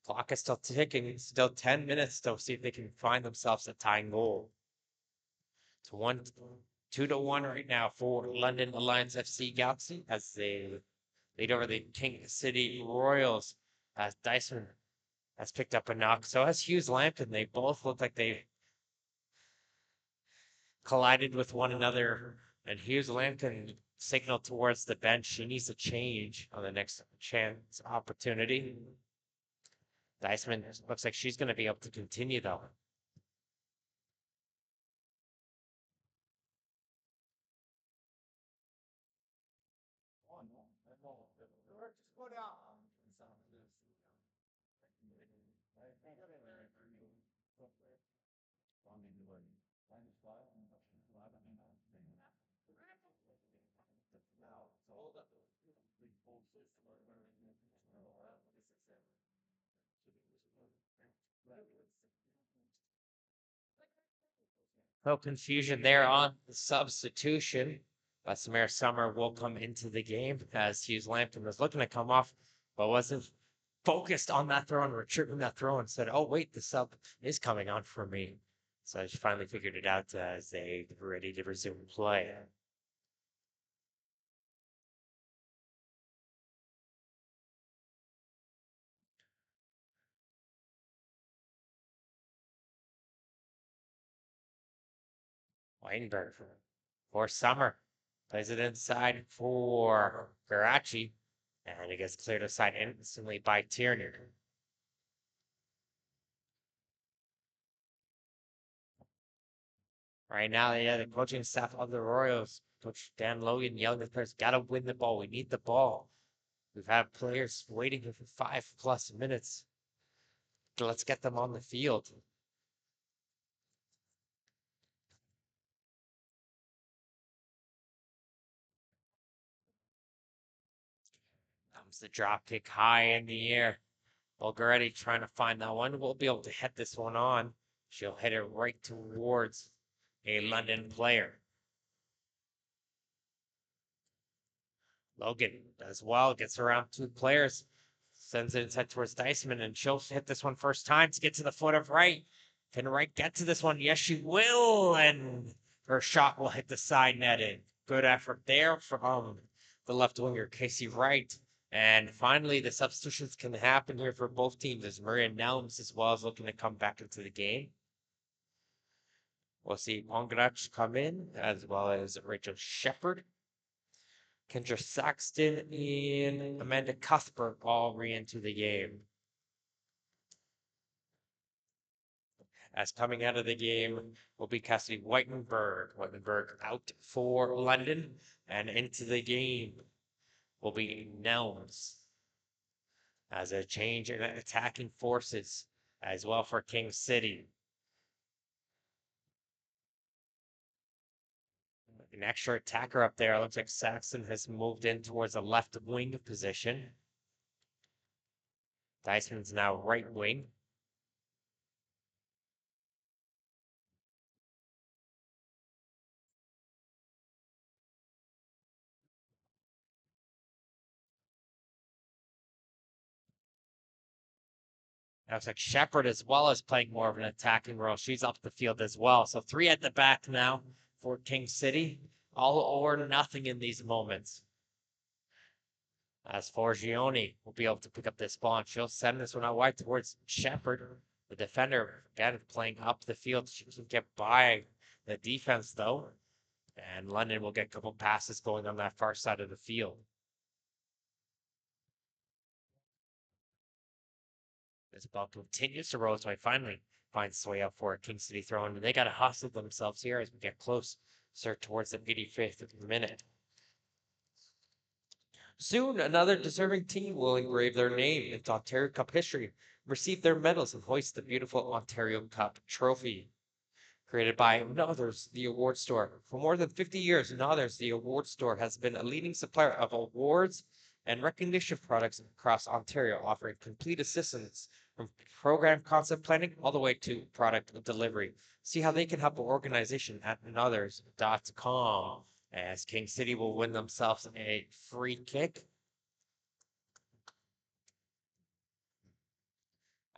Clock is still ticking. Still 10 minutes to see if they can find themselves a tying goal. It's 2-1 right now for London Alliance FC Galaxy as they lead over the King City Royals. As Dyson has picked up a knock. So has Hughes Lampton. They both look like they collided with one another. And Hughes Lampton signal towards the bench. She needs to change on the next chance opportunity. Diceman looks like she's going to be able to continue though. No confusion there on the substitution. But Samir Summer will come into the game as Hughes Lampton was looking to come off, but wasn't focused on that throw and retrieving that throw and said, oh, wait, the sub is coming on for me. So I finally figured it out as they were ready to resume play. Weinberg for Summer. Plays it inside for Garachi. And it gets cleared aside instantly by Tierney. Right now, yeah, the coaching staff of the Royals, Coach Dan Logan yelling at the players, gotta win the ball. We need the ball. We've had players waiting here for 5+ minutes. Let's get them on the field. Comes the drop kick high in the air. Bulgaretti trying to find that one. We'll be able to hit this one on. She'll hit it right towards a London player. Logan does well, gets around 2 players, sends it inside towards Dyson, and she'll hit this one first time to get to the foot of Wright. Can Wright get to this one? Yes, she will, and her shot will hit the side netting. Good effort there from the left winger, Casey Wright. And finally, the substitutions can happen here for both teams as Maria Nelms as well as looking to come back into the game. We'll see Pongrach come in as well as Rachel Shepard. Kendra Saxton and Amanda Cuthbert all re-enter the game. As coming out of the game will be Cassidy Whitenberg. Whitenberg out for London, and into the game will be Nelms. As a change in attacking forces as well for King City. An extra attacker up there. Looks like Saxon has moved in towards the left wing position. Dyson's now right wing. Looks like Shepard as well as playing more of an attacking role. She's up the field as well. So 3 at the back now for King City. All or nothing in these moments. As for Gioni, will be able to pick up this ball, and she'll send this one out wide towards Shepard. The defender, again, playing up the field. She can get by the defense, though. And London will get a couple passes going on that far side of the field. This ball continues to roll its way, finally finds its way out for a King City throw, and they got to hustle themselves here as we get closer towards the 85th minute. Soon, another deserving team will engrave their name into Ontario Cup history, receive their medals, and hoist the beautiful Ontario Cup trophy. Created by Nothers, the award store. For more than 50 years, Nothers, the award store, has been a leading supplier of awards and recognition products across Ontario, offering complete assistance from program concept planning all the way to product delivery. See how they can help an organization at nothers.com. As King City will win themselves a free kick.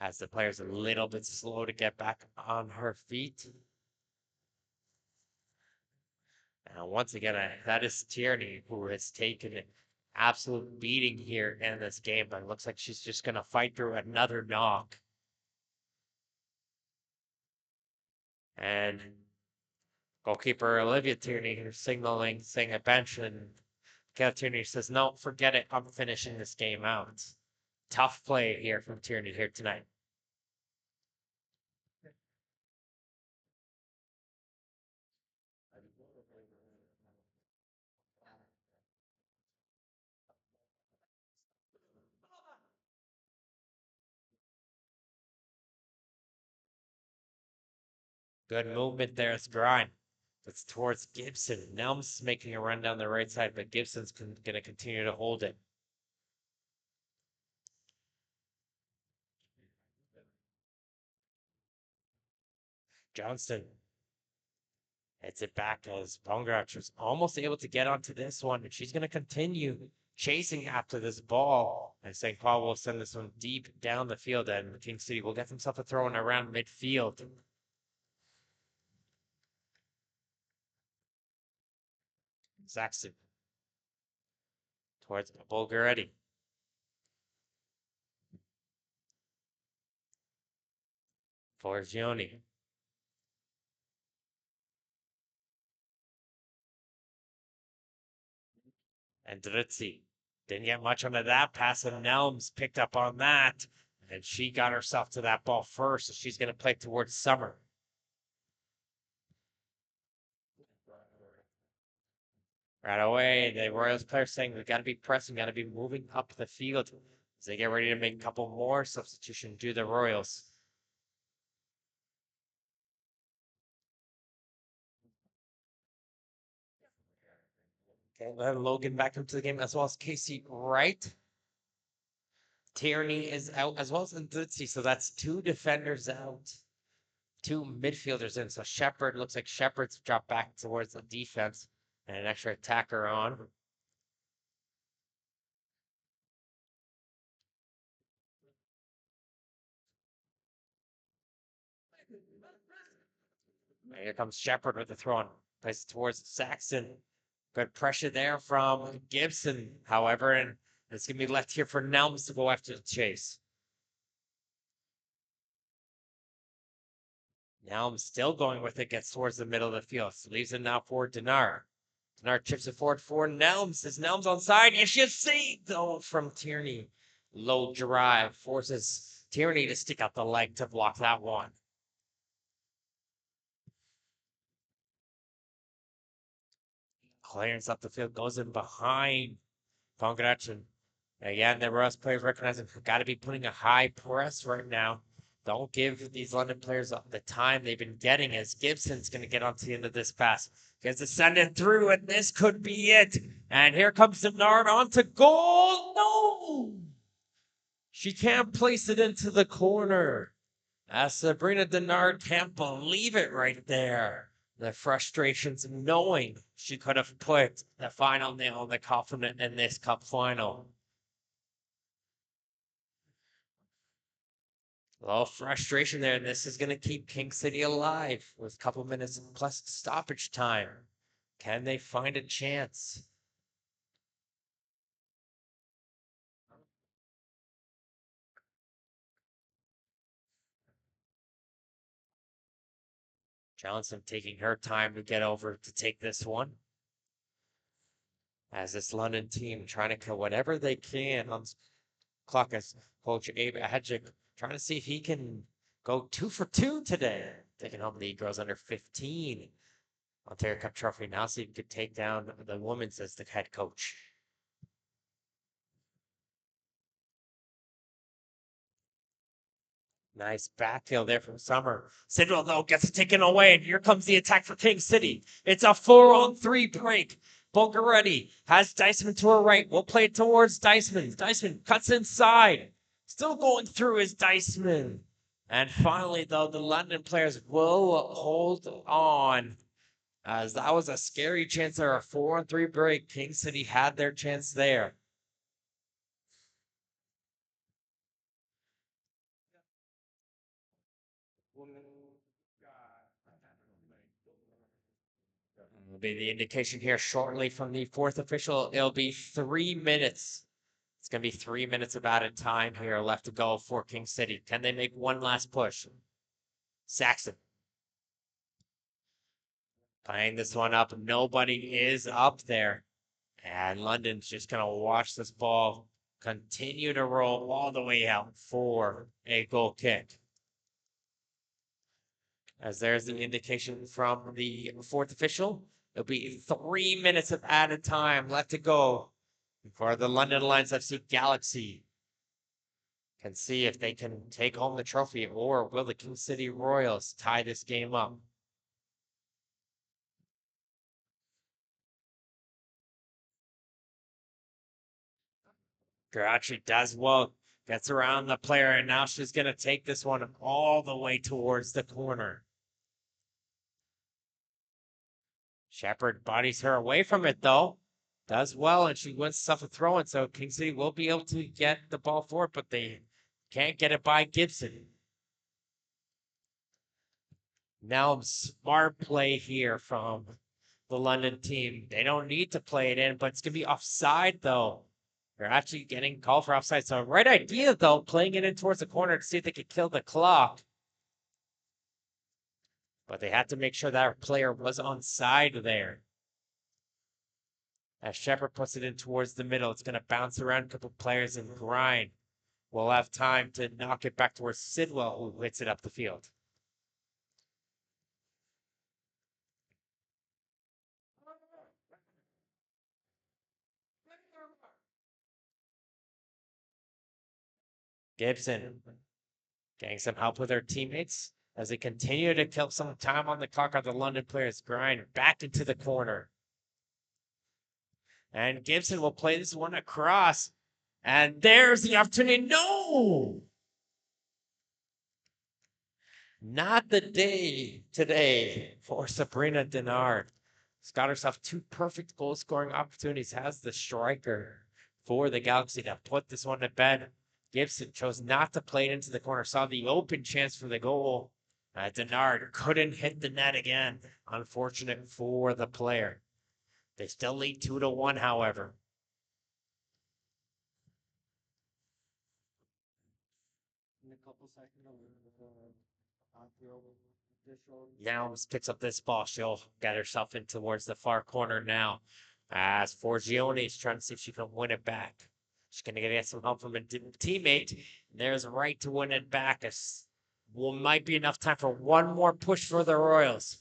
As the player's a little bit slow to get back on her feet. And once again, that is Tierney, who has taken an absolute beating here in this game, but it looks like she's just going to fight through another knock. And goalkeeper Olivia Tierney is signaling, saying a bench, and Kayla Tierney says, no, forget it. I'm finishing this game out. Tough play here from Tierney here tonight. Good movement there. It's grind. It's towards Gibson. Nelms is making a run down the right side, but Gibson's going to continue to hold it. Johnston hits it back as Bongratch was almost able to get onto this one, and she's going to continue chasing after this ball. And St. Paul will send this one deep down the field, and King City will get himself a throw in around midfield. Saxon towards Bulgaretti. Forgione. And Drizzi didn't get much onto that pass, and Nelms picked up on that, and she got herself to that ball first, so she's going to play towards Summer. Right away, the Royals players saying we got to be pressing, got to be moving up the field as they get ready to make a couple more substitutions do the Royals. Okay, then Logan back into the game as well as Casey Wright. Tierney is out as well as Ndutsi, so that's 2 defenders out. 2 midfielders in, so Shepard looks like Shepard's dropped back towards the defense and an extra attacker on. And here comes Shepard with the throw on. Plays towards Saxon. Good pressure there from Gibson, however, and it's going to be left here for Nelms to go after the chase. Nelms still going with it, gets towards the middle of the field. So leaves it now for Denard. Denard chips it forward for Nelms. Is Nelms on side? You should see, though, from Tierney. Low drive forces Tierney to stick out the leg to block that one. Clearance up the field, goes in behind Pongratchen. Again, the Royals players recognizing got to be putting a high press right now. Don't give these London players the time they've been getting as Gibson's going to get onto the end of this pass. Gets to send it through, and this could be it. And here comes Denard onto goal. No! She can't place it into the corner. As Sabrina Denard can't believe it right there. The frustrations of knowing she could have put the final nail in the coffin in this cup final. A little frustration there, and this is going to keep King City alive with a couple minutes plus stoppage time. Can they find a chance? Johnson taking her time to get over to take this one. As this London team trying to kill whatever they can on clock as Coach Abe Hadjic trying to see if he can go 2 for 2 today. Taking home the girls under 15 Ontario Cup trophy. Now see if he could take down the women's as the head coach. Nice backfield there from Summer. Sidwell, though, gets it taken away, and here comes the attack for King City. It's a 4-on-3 break. Bulgaretti has Dyson to her right. We'll play it towards Dyson. Dyson cuts inside. Still going through is Dyson. And finally, though, the London players will hold on. As that was a scary chance there. A 4-on-3 break. King City had their chance there. Will be the indication here shortly from the 4th official. It'll be 3 minutes. It's going to be 3 minutes of added time here left to go for King City. Can they make one last push? Saxon. Playing this one up. Nobody is up there. And London's just going to watch this ball continue to roll all the way out for a goal kick. As there's the indication from the 4th official. It'll be 3 minutes of added time left to go for the London Lions FC Galaxy. Can see if they can take home the trophy, or will the King City Royals tie this game up? Girl actually does well. Gets around the player, and now she's going to take this one all the way towards the corner. Shepard bodies her away from it, though. Does well, and she wins stuff a throw-in, so King City will be able to get the ball forward, but they can't get it by Gibson. Now, smart play here from the London team. They don't need to play it in, but it's going to be offside, though. They're actually getting called for offside. So, right idea, though, playing it in towards the corner to see if they could kill the clock. But they had to make sure that our player was on side there. As Shepard puts it in towards the middle, it's going to bounce around a couple players and grind. We'll have time to knock it back towards Sidwell, who hits it up the field. Gibson getting some help with her teammates as they continue to kill some time on the clock of the London players grind back into the corner. And Gibson will play this one across. And there's the opportunity. No! Not the day today for Sabrina Denard. She's got herself 2 perfect goal scoring opportunities. Has the striker for the Galaxy to put this one to bed. Gibson chose not to play it into the corner. Saw the open chance for the goal. Denard couldn't hit the net again. Unfortunate for the player. They still lead 2-1, however. Yelms picks up this ball. She'll get herself in towards the far corner now. As Forgione is trying to see if she can win it back. She's going to get some help from a teammate. There's a right to win it back. Might be enough time for one more push for the Royals.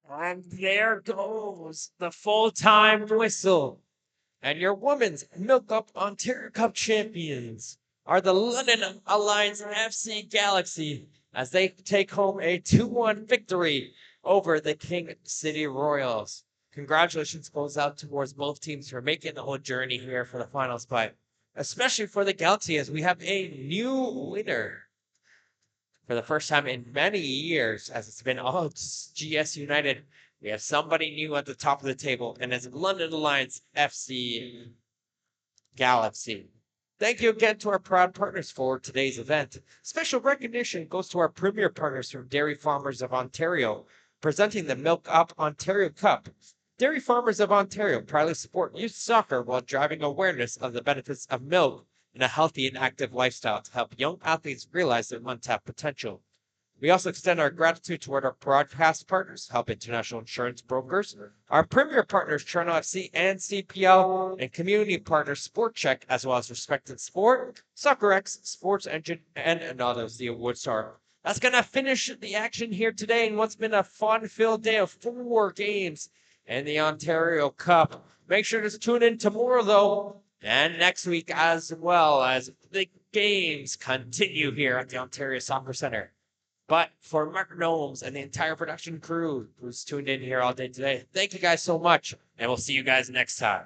And there goes the full-time whistle. And your women's MilkUP Ontario Cup champions are the London Alliance FC Galaxy as they take home a 2-1 victory over the King City Royals. Congratulations goes out towards both teams for making the whole journey here for the finals fight, especially for the Galaxy as we have a new winner. For the first time in many years, as it's been all GS United, we have somebody new at the top of the table, and it's London Alliance FC Galaxy. Thank you again to our proud partners for today's event. Special recognition goes to our premier partners from Dairy Farmers of Ontario, presenting the MilkUP Ontario Cup. Dairy Farmers of Ontario proudly support youth soccer while driving awareness of the benefits of milk and a healthy and active lifestyle to help young athletes realize their untapped potential. We also extend our gratitude toward our broadcast partners, Help International Insurance Brokers, our premier partners, Toronto FC and CPL, and community partners, Sport Check, as well as Respected Sport, Soccer X, Sports Engine, and others, the Award Star. That's going to finish the action here today in what's been a fun-filled day of 4 games in the Ontario Cup. Make sure to tune in tomorrow, though, and next week as well as the games continue here at the Ontario Soccer Centre. But for Mark Gnomes and the entire production crew who's tuned in here all day today, thank you guys so much, and we'll see you guys next time.